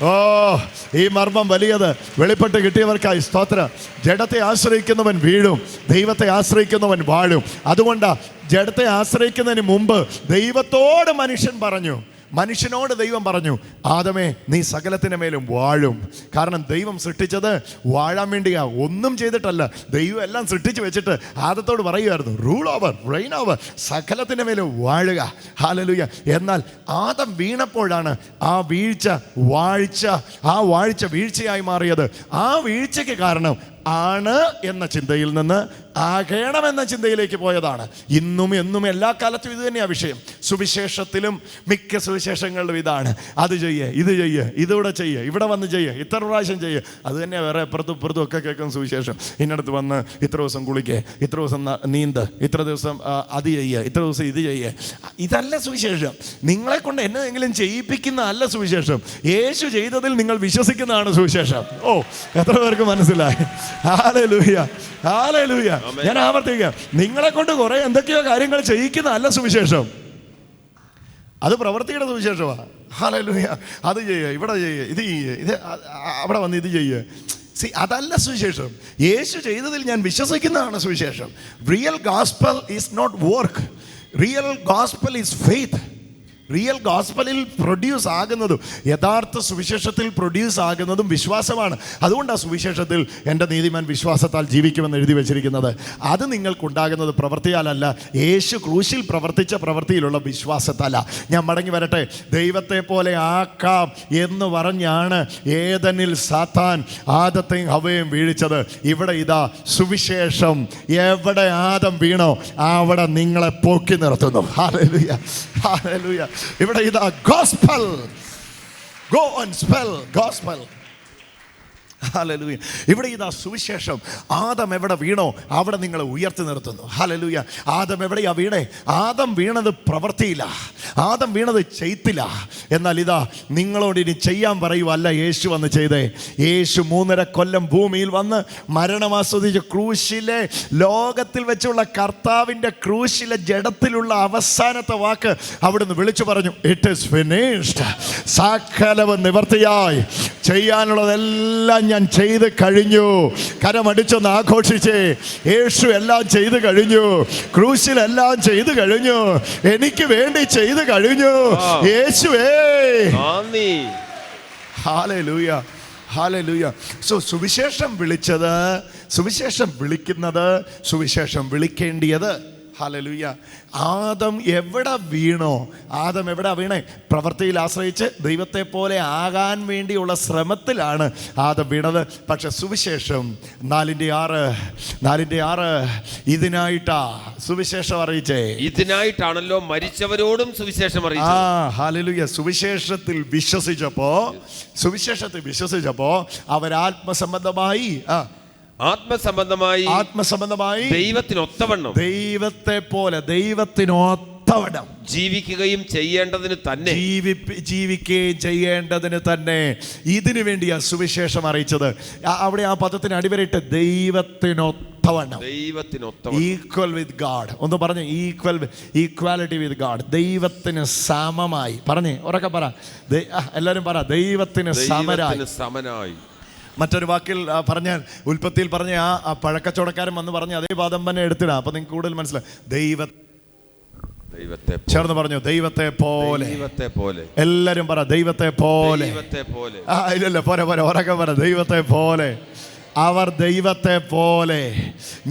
ഓ, ഈ മർമ്മം വലിയത് വെളിപ്പെട്ട് കിട്ടിയവർക്കായി സ്തോത്രം. ജഡത്തെ ആശ്രയിക്കുന്നവൻ വീഴും, ദൈവത്തെ ആശ്രയിക്കുന്നവൻ വാഴും. അതുകൊണ്ടാ ജഡത്തെ ആശ്രയിക്കുന്നതിന് മുമ്പ് ദൈവത്തോട് മനുഷ്യനോട് ദൈവം പറഞ്ഞു ആദമേ നീ സകലത്തിന് മേലും വാഴും. കാരണം ദൈവം സൃഷ്ടിച്ചത് വാഴാൻ വേണ്ടിയാ, ഒന്നും ചെയ്തിട്ടല്ല. ദൈവം എല്ലാം സൃഷ്ടിച്ച് വെച്ചിട്ട് ആദത്തോട് പറയുമായിരുന്നു റൂൾ ഓവർ, റെയിൻ ഓവർ, സകലത്തിന് മേലും വാഴുക. ഹല്ലേലൂയ. എന്നാൽ ആദം വീണപ്പോഴാണ് ആ വാഴ്ച വീഴ്ചയായി മാറിയത്. ആ വീഴ്ചയ്ക്ക് കാരണം ആണ് എന്ന ചിന്തയിൽ നിന്ന് ആകണമെന്ന ചിന്തയിലേക്ക് പോയതാണ്. ഇന്നും എന്നും എല്ലാ കാലത്തും ഇത് തന്നെയാണ് വിഷയം. സുവിശേഷത്തിലും മിക്ക സുവിശേഷങ്ങളിലും ഇതാണ്. അത് ചെയ്യേ, ഇത് ചെയ്യേ, ഇതൂടെ ചെയ്യേ, ഇവിടെ വന്ന് ചെയ്യേ, ഇത്ര പ്രാവശ്യം ചെയ്യേ. അത് തന്നെയാണ് വേറെ ഇപ്പുറത്തും ഒക്കെ കേൾക്കുന്ന സുവിശേഷം. ഇന്നടത്ത് വന്ന് ഇത്ര ദിവസം കുളിക്കേ, ഇത്ര ദിവസം നീന്ത്, ഇത്ര ദിവസം അത് ചെയ്യേ, ഇത്ര ദിവസം ഇത് ചെയ്യേ. ഇതല്ല സുവിശേഷം. നിങ്ങളെ കൊണ്ട് എന്നെങ്കിലും ചെയ്യിപ്പിക്കുന്ന അല്ല സുവിശേഷം. യേശു ചെയ്തതിൽ നിങ്ങൾ വിശ്വസിക്കുന്നതാണ് സുവിശേഷം. ഓ, എത്ര പേർക്ക് മനസ്സിലായി? Hallelujah, hallelujah. ഞാൻ ആവർത്തിക്കാം, നിങ്ങളെ കൊണ്ട് കുറെ എന്തൊക്കെയോ കാര്യങ്ങൾ ചെയ്യിക്കുന്ന അല്ല സുവിശേഷം, അത് പ്രവൃത്തിയുടെ സുവിശേഷമാണ്. ഹല്ലേലൂയ. അത് ചെയ്യേ, ഇവിടെ ചെയ്യേ, ഇത് ചെയ്യേ, ഇത് അവിടെ വന്ന് ഇത് ചെയ്യേ. അതല്ല സുവിശേഷം. യേശു ചെയ്തതിൽ ഞാൻ വിശ്വസിക്കുന്നതാണ് സുവിശേഷം. Real gospel is not work, real gospel is faith. Real ഗോസ്പലിൽ പ്രൊഡ്യൂസ് ആകുന്നതും യഥാർത്ഥ സുവിശേഷത്തിൽ പ്രൊഡ്യൂസ് ആകുന്നതും വിശ്വാസമാണ്. അതുകൊണ്ടാണ് സുവിശേഷത്തിൽ എൻ്റെ നീതിമാൻ വിശ്വാസത്താൽ ജീവിക്കുമെന്ന് എഴുതി വച്ചിരിക്കുന്നത്. അത് നിങ്ങൾക്കുണ്ടാകുന്നത് പ്രവൃത്തിയാലല്ല, യേശു ക്രൂശിൽ പ്രവർത്തിച്ച പ്രവൃത്തിയിലുള്ള വിശ്വാസത്താല. ഞാൻ മടങ്ങി വരട്ടെ. ദൈവത്തെ പോലെ ആക്കാം എന്ന് പറഞ്ഞാണ് ഏദനിൽ സാത്താൻ ആദത്തെയും ഹവ്വയെയും വീഴിച്ചത്. ഇവിടെ ഇതാ സുവിശേഷം, എവിടെ ആദം വീണോ അവിടെ നിങ്ങളെ പോക്കി നിർത്തുന്നു. Hallelujah, hallelujah. ഇവിടെ ഇതാ gospel, go and spell gospel. Hallelujah. ഇവിടെ ഇതാ സുവിശേഷം. ആദം എവിടെ വീണോ അവിടെ നിങ്ങളെ ഉയർത്തി നിർത്തുന്നു. ഹല്ലേലൂയ. ആദം എവിടെയാ വീണേ? ആദം വീണത് പ്രവൃത്തിയില്ല, ആദം വീണത് ചെയ്ത്തില്ല. എന്നാൽ ഇതാ നിങ്ങളോട് ഇനി ചെയ്യാൻ പറയുവല്ല യേശു വന്ന് ചെയ്തേ. യേശു 3.5 കൊല്ലം ഭൂമിയിൽ വന്ന് മരണമാസ്വദിച്ച ക്രൂശിലെ, ലോകത്തിൽ വെച്ചുള്ള കർത്താവിൻ്റെ ക്രൂശിലെ ജഡത്തിലുള്ള അവസാനത്തെ വാക്ക് അവിടുന്ന് വിളിച്ചു പറഞ്ഞു, ഇറ്റ് ഈസ് ഫിനിഷ്ഡ്. സകലവും നിവർത്തിയായി. ചെയ്യാനുള്ളതെല്ലാം ഞാൻ ചെയ്ത് കഴിഞ്ഞു. കരമടിച്ചൊന്ന് ആഘോഷിച്ചേ. യേശു എല്ലാം ചെയ്ത് കഴിഞ്ഞു, ക്രൂശിലെല്ലാം ചെയ്ത് കഴിഞ്ഞു, എനിക്ക് വേണ്ടി ചെയ്ത് കഴിഞ്ഞു. യേശുവേ, ഹല്ലേലൂയ, ഹല്ലേലൂയ. സോ സുവിശേഷം വിളിച്ചത്, സുവിശേഷം വിളിക്കുന്നത്, സുവിശേഷം വിളിക്കേണ്ടിയത്. ഹല്ലേലൂയ. ആദം എവിടെ വീണോ, ആദം എവിടെ വീണേ? പ്രവൃത്തിയിൽ ആശ്രയിച്ച് ദൈവത്തെ പോലെ ആകാൻ വേണ്ടിയുള്ള ശ്രമത്തിലാണ് ആദം വീണത്. പക്ഷെ സുവിശേഷം 4:6 ഇതിനായിട്ടാ സുവിശേഷം അറിയിച്ചേ. ഇതിനായിട്ടാണല്ലോ മരിച്ചവരോടും സുവിശേഷം അറിയിച്ചത്. ഹല്ലേലൂയ. സുവിശേഷത്തിൽ വിശ്വസിച്ചപ്പോ അവർ ആത്മസംബന്ധമായി ദൈവത്തിനൊത്തവണ്ണം ജീവിക്കുകയും ചെയ്യേണ്ടതിന് തന്നെ ഇതിനു വേണ്ടിയാ സുവിശേഷം അറിയിച്ചത്. അവിടെ ആ പദത്തിന് അടിവരയിട്ട് ദൈവത്തിനൊത്തവണ്ണം, ഈക്വൽ വിത്ത് ഗാഡ്. ഒന്ന് പറഞ്ഞ്, ഈക്വാലിറ്റി വിത്ത് ഗാഡ്. ദൈവത്തിന് സമമായി. പറഞ്ഞേ, ഉറക്കെ പറ, എല്ലാവരും പറ, ദൈവത്തിന് സമനായി. മറ്റൊരു വാക്കിൽ പറഞ്ഞാൽ, ഉൽപ്പത്തിയിൽ പറഞ്ഞ ആ പഴക്കച്ചവടക്കാരൻ വന്ന് പറഞ്ഞ അതേ പാദം തന്നെ എടുത്തിടാം. അപ്പൊ നിങ്ങൾക്ക് കൂടുതൽ മനസ്സിലായി. ചേർന്ന് പറഞ്ഞു, ദൈവത്തെ പോലെ. എല്ലാരും പറ, ദൈവത്തെ പോലെ. ഇല്ലല്ല, പോരെ, ഉറക്കെ പറ, ദൈവത്തെ പോലെ. അവർ ദൈവത്തെ പോലെ,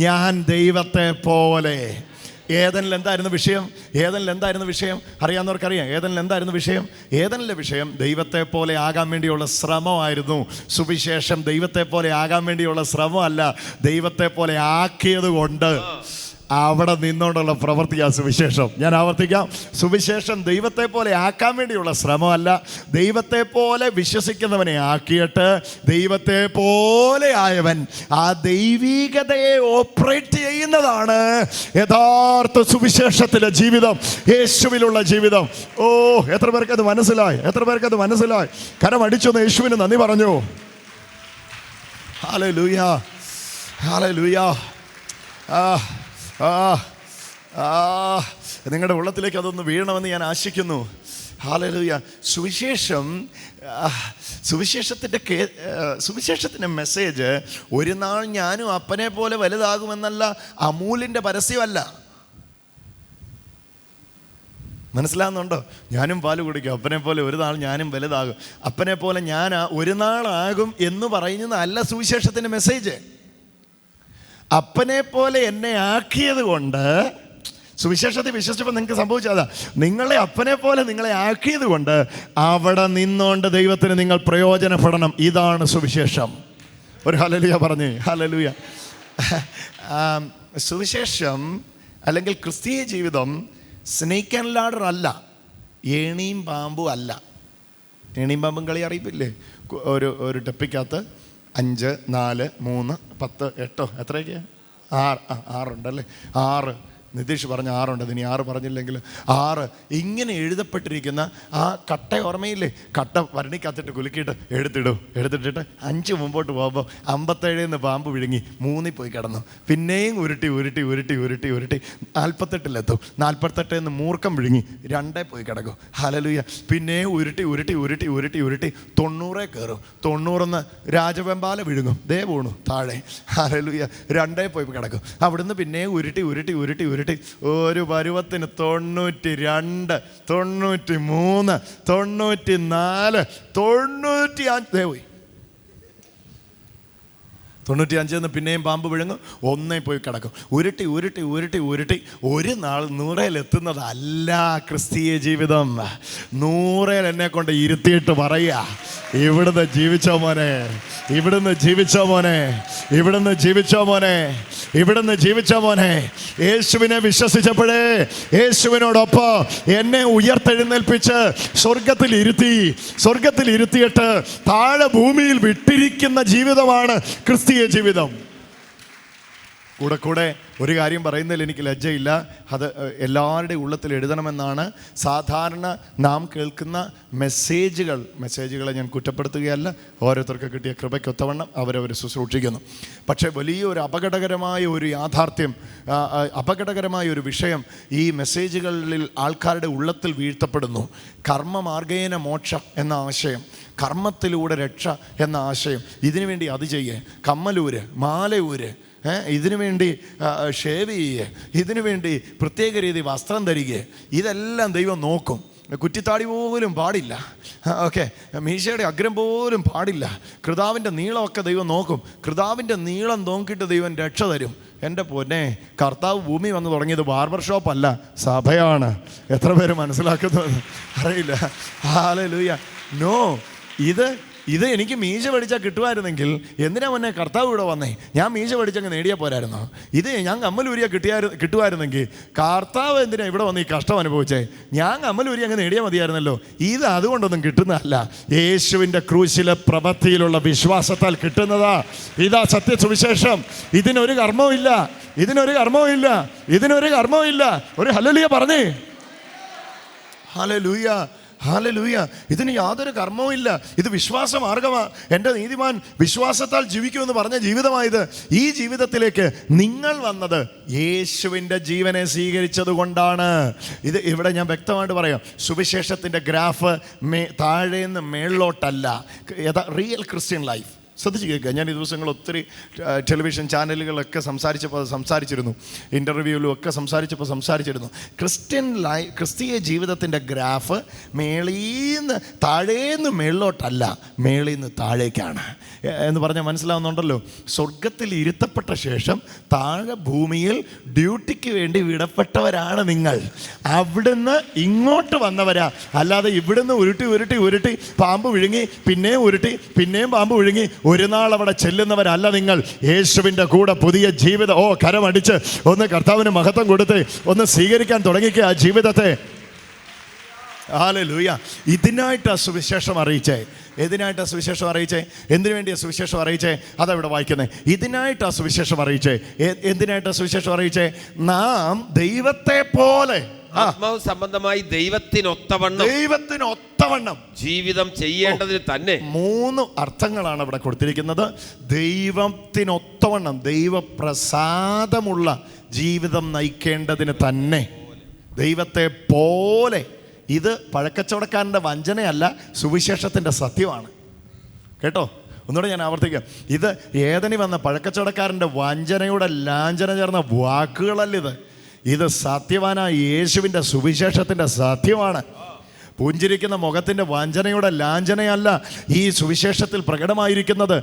ഞാൻ ദൈവത്തെ പോലെ. ഏദനിൽ എന്തായിരുന്നു വിഷയം? അറിയാവുന്നവർക്കറിയാം. ഏദനിലെ വിഷയം ദൈവത്തെ പോലെ ആകാൻ വേണ്ടിയുള്ള ശ്രമമായിരുന്നു. സുവിശേഷം ദൈവത്തെ പോലെ ആകാൻ വേണ്ടിയുള്ള ശ്രമമല്ല, ദൈവത്തെ പോലെ ആക്കിയത് കൊണ്ട് അവിടെ നിന്നുകൊണ്ടുള്ള പ്രവൃത്തിയാ സുവിശേഷം. ഞാൻ ആവർത്തിക്കാം, സുവിശേഷം ദൈവത്തെ പോലെ ആക്കാൻ വേണ്ടിയുള്ള ശ്രമമല്ല, ദൈവത്തെ പോലെ വിശ്വസിക്കുന്നവനെ ആക്കിയിട്ട് ദൈവത്തെ പോലെ ആയവൻ ആ ദൈവീകതയെ ഓപ്പറേറ്റ് ചെയ്യുന്നതാണ് യഥാർത്ഥ സുവിശേഷത്തിലെ ജീവിതം, യേശുവിലുള്ള ജീവിതം. ഓ, എത്ര പേർക്കത് മനസ്സിലായി? കരം അടിച്ചൊന്ന് യേശുവിന് നന്ദി പറഞ്ഞു. ഹല്ലേലൂയ. നിങ്ങളുടെ ഉള്ളത്തിലേക്ക് അതൊന്ന് വീഴണമെന്ന് ഞാൻ ആശിക്കുന്നു. ഹല്ലേലൂയ. സുവിശേഷത്തിൻ്റെ മെസ്സേജ് ഒരു നാൾ ഞാനും അപ്പനെ പോലെ വലുതാകുമെന്നല്ല, അമൂലിൻ്റെ പരസ്യമല്ല. മനസ്സിലാകുന്നുണ്ടോ? ഞാനും പാല് കുടിക്കും, അപ്പനെ പോലെ ഒരു നാൾ ഞാനും വലുതാകും, അപ്പനെ പോലെ ഞാൻ ഒരു നാളാകും എന്ന് പറയുന്നതല്ല സുവിശേഷത്തിൻ്റെ മെസ്സേജ്. അപ്പനെ പോലെ എന്നെ ആക്കിയത് കൊണ്ട്, സുവിശേഷത്തിൽ വിശ്വസിച്ചപ്പോൾ നിങ്ങൾക്ക് സംഭവിച്ചതാ, നിങ്ങളെ അപ്പനെ പോലെ നിങ്ങളെ ആക്കിയത് കൊണ്ട് അവിടെ നിന്നുകൊണ്ട് ദൈവത്തിന് നിങ്ങൾ പ്രയോജനപ്പെടണം. ഇതാണ് സുവിശേഷം. ഒരു ഹല്ലേലൂയ പറഞ്ഞേ, ഹല്ലേലൂയ. സുവിശേഷം അല്ലെങ്കിൽ ക്രിസ്തീയ ജീവിതം സ്നേക്ക് ആൻഡ് ലാഡർ അല്ല, ഏണിയും പാമ്പും അല്ല. ഏണിയും പാമ്പും കളി അറിയിപ്പില്ലേ? ഒരു ഡപ്പിക്കകത്ത് 5, 4, 3, 10, 8 എത്രയൊക്കെയാണ്? 6 ഉണ്ടല്ലേ? 6. നിതീഷ് പറഞ്ഞ 6 ഉണ്ട്. അതിനി 6 പറഞ്ഞില്ലെങ്കിൽ 6 ഇങ്ങനെ എഴുതപ്പെട്ടിരിക്കുന്ന ആ കട്ട ഓർമ്മയില്ലേ? കട്ട വരണിക്കകത്തിട്ട് കുലുക്കിയിട്ട് എടുത്തിട്ടിട്ട് 5 മുമ്പോട്ട് പോകുമ്പോൾ 57 പാമ്പ് വിഴുങ്ങി 3 പോയി കിടന്നു. പിന്നെയും ഉരുട്ടി 48 48 മൂർക്കം വിഴുങ്ങി 2 പോയി കിടക്കും. ഹല്ലേലൂയ. പിന്നെയും ഉരുട്ടി 90 കയറും. 90 രാജവെമ്പാല വിഴുങ്ങും, ദേ വീണു താഴെ. ഹല്ലേലൂയ. 2 പോയി കിടക്കും. അവിടുന്ന് പിന്നെയും ഉരുട്ടി ഒരു പരുവത്തിന് 92, 93, 94, 95 പോയി. 95 പിന്നെയും പാമ്പ് വിഴുങ്ങും, 1 പോയി കിടക്കും. ഉരുട്ടി ഒരു നാൾ 100-ലെത്തുന്നതല്ല ക്രിസ്തീയ ജീവിതം. 100 എന്നെ കൊണ്ട് ഇരുത്തിയിട്ട് പറയുക, ഇവിടുന്ന് ജീവിച്ചോ മോനെ. യേശുവിനെ വിശ്വസിച്ചപ്പോഴേ, യേശുവിനോടൊപ്പം എന്നെ ഉയർത്തെഴുന്നേൽപ്പിച്ച് സ്വർഗത്തിൽ ഇരുത്തിയിട്ട് താഴെ ഭൂമിയിൽ വിട്ടിരിക്കുന്ന ജീവിതമാണ് ക്രിസ്തീയ ജീവിതം. കൂടെ ഒരു കാര്യം പറയുന്നതിൽ എനിക്ക് ലജ്ജയില്ല, അത് എല്ലാവരുടെയും ഉള്ളത്തിൽ എഴുതണമെന്നാണ്. സാധാരണ നാം കേൾക്കുന്ന മെസ്സേജുകളെ ഞാൻ കുറ്റപ്പെടുത്തുകയല്ല, ഓരോരുത്തർക്ക് കിട്ടിയ കൃപയ്ക്കൊത്തവണ്ണം അവരവർ ശുശ്രൂഷിക്കുന്നു. പക്ഷേ വലിയൊരു അപകടകരമായ ഒരു യാഥാർത്ഥ്യം, അപകടകരമായ ഒരു വിഷയം ഈ മെസ്സേജുകളിൽ ആൾക്കാരുടെ ഉള്ളത്തിൽ വീഴ്ത്തപ്പെടുന്നു. കർമ്മമാർഗേന മോക്ഷം എന്ന ആശയം, കർമ്മത്തിലൂടെ രക്ഷ എന്ന ആശയം. ഇതിനു വേണ്ടി അത് ചെയ്യേ, കമ്മലൂര്, മാലയൂര്, ഇതിനു വേണ്ടി ഷേവ് ചെയ്യുക, ഇതിനു വേണ്ടി പ്രത്യേക രീതി വസ്ത്രം ധരിക്കുക, ഇതെല്ലാം ദൈവം നോക്കും. കുറ്റിത്താടി പോലും പാടില്ല, ഓക്കെ, മീശയുടെ അഗ്രം പോലും പാടില്ല. കൃതാവിൻ്റെ നീളമൊക്കെ ദൈവം നോക്കും. കൃതാവിൻ്റെ നീളം നോക്കിയിട്ട് ദൈവം രക്ഷ തരും. എൻ്റെ പൊന്നെ, കർത്താവ് ഭൂമി വന്ന് തുടങ്ങിയത് ബാർബർ ഷോപ്പല്ല, സഭയാണ്. എത്ര പേര് മനസ്സിലാക്കുന്നത് അറിയില്ല. ഹല്ലേലൂയ. നോ, ഇത് എനിക്ക് മീശ പഠിച്ചാൽ കിട്ടുമായിരുന്നെങ്കിൽ എന്തിനാ മുന്നേ കർത്താവ് ഇവിടെ വന്നേ? ഞാൻ മീശ പഠിച്ചങ്ങ് നേടിയാൽ പോരായിരുന്നോ? ഇത് ഞാൻ കമ്മലൂരിയ കിട്ടുമായിരുന്നെങ്കിൽ കർത്താവ് എന്തിനാ ഇവിടെ വന്ന് ഈ കഷ്ടം അനുഭവിച്ചേ? ഞാൻ കമ്മലൂരി അങ്ങ് നേടിയാൽ മതിയായിരുന്നല്ലോ. ഇത് അതുകൊണ്ടൊന്നും കിട്ടുന്നതല്ല, യേശുവിൻ്റെ ക്രൂശിലെ പ്രവൃത്തിയിലുള്ള വിശ്വാസത്താൽ കിട്ടുന്നതാ. ഇതാ സത്യ സുവിശേഷം. ഇതിനൊരു കർമ്മവും ഇല്ല. ഒരു ഹല്ലേലൂയ പറഞ്ഞേ. Hallelujah, hallelujah. ഇതിന് യാതൊരു കർമ്മവും ഇല്ല. ഇത് വിശ്വാസ മാർഗമാണ്. എൻ്റെ നീതിമാൻ വിശ്വാസത്താൽ ജീവിക്കുമെന്ന് പറഞ്ഞ ജീവിതമായത്. ഈ ജീവിതത്തിലേക്ക് നിങ്ങൾ വന്നത് യേശുവിൻ്റെ ജീവനെ സ്വീകരിച്ചത് കൊണ്ടാണ്. ഇത് ഇവിടെ ഞാൻ വ്യക്തമായിട്ട് പറയാം, സുവിശേഷത്തിൻ്റെ ഗ്രാഫ് താഴേന്ന് മേളിലോട്ടല്ല. റിയൽ ക്രിസ്ത്യൻ ലൈഫ് ശ്രദ്ധിച്ച് കേൾക്കുക. ഞാൻ ഈ ദിവസങ്ങൾ ഒത്തിരി ടെലിവിഷൻ ചാനലുകളൊക്കെ സംസാരിച്ചിരുന്നു, ഇൻ്റർവ്യൂവിലും ഒക്കെ സംസാരിച്ചിരുന്നു. ക്രിസ്തീയ ജീവിതത്തിൻ്റെ ഗ്രാഫ് താഴേന്ന് മേളിലോട്ടല്ല, മേളിന്ന് താഴേക്കാണ് എന്ന് പറഞ്ഞാൽ മനസ്സിലാവുന്നുണ്ടല്ലോ. സ്വർഗത്തിൽ ഇരുത്തപ്പെട്ട ശേഷം താഴെ ഭൂമിയിൽ ഡ്യൂട്ടിക്ക് വേണ്ടി വിടപ്പെട്ടവരാണ് നിങ്ങൾ. അവിടുന്ന് ഇങ്ങോട്ട് വന്നവരാ, അല്ലാതെ ഇവിടുന്ന് ഉരുട്ടി പാമ്പ് വിഴുങ്ങി പിന്നെയും ഉരുട്ടി പിന്നെയും പാമ്പ് വിഴുങ്ങി ഒരു നാൾ അവിടെ ചെല്ലുന്നവരല്ല നിങ്ങൾ. യേശുവിൻ്റെ കൂടെ പുതിയ ജീവിതം. കരമടിച്ച് ഒന്ന് കർത്താവിന് മഹത്വം കൊടുത്ത് ഒന്ന് സ്വീകരിക്കാൻ തുടങ്ങിക്കുക ആ ജീവിതത്തെ. ഹല്ലേലൂയ. ഇതിനായിട്ടാ സുവിശേഷം അറിയിച്ചേ. എന്തിനു വേണ്ടിയാ സുവിശേഷം അറിയിച്ചേ? അതവിടെ വായിക്കുന്നത്. ഇതിനായിട്ടാ സുവിശേഷം അറിയിച്ചേ. എന്തിനായിട്ടാ സുവിശേഷം അറിയിച്ചേ? നാം ദൈവത്തെ പോലെ ആത്മാവ് സംബന്ധമായി ദൈവത്തിനൊത്തവണ്ണം ജീവിതം ചെയ്യേണ്ടതിന് തന്നെ 3 അർത്ഥങ്ങളാണ് അവിടെ കൊടുത്തിരിക്കുന്നത്. ദൈവത്തിനൊത്തവണ്ണം, ദൈവപ്രസാദമുള്ള ജീവിതം നയിക്കേണ്ടതിന് തന്നെ, ദൈവത്തെ പോലെ. ഇത് പഴക്കച്ചവടക്കാരൻ്റെ വഞ്ചനയല്ല, സുവിശേഷത്തിൻ്റെ സത്യമാണ്. കേട്ടോ, ഒന്നുകൂടെ ഞാൻ ആവർത്തിക്കാം. ഇത് ഏതനി വന്ന പഴക്കച്ചവടക്കാരൻ്റെ വഞ്ചനയുടെ ലാഞ്ചന ചേർന്ന വാക്കുകളല്ല. ഇത് സത്യവാനായ യേശുവിൻ്റെ സുവിശേഷത്തിൻ്റെ സത്യമാണ്. പുഞ്ചിരിക്കുന്ന മുഖത്തിൻ്റെ വഞ്ചനയുടെ ലാഞ്ചനയല്ല ഈ സുവിശേഷത്തിൽ പ്രകടമായിരിക്കുന്നത്.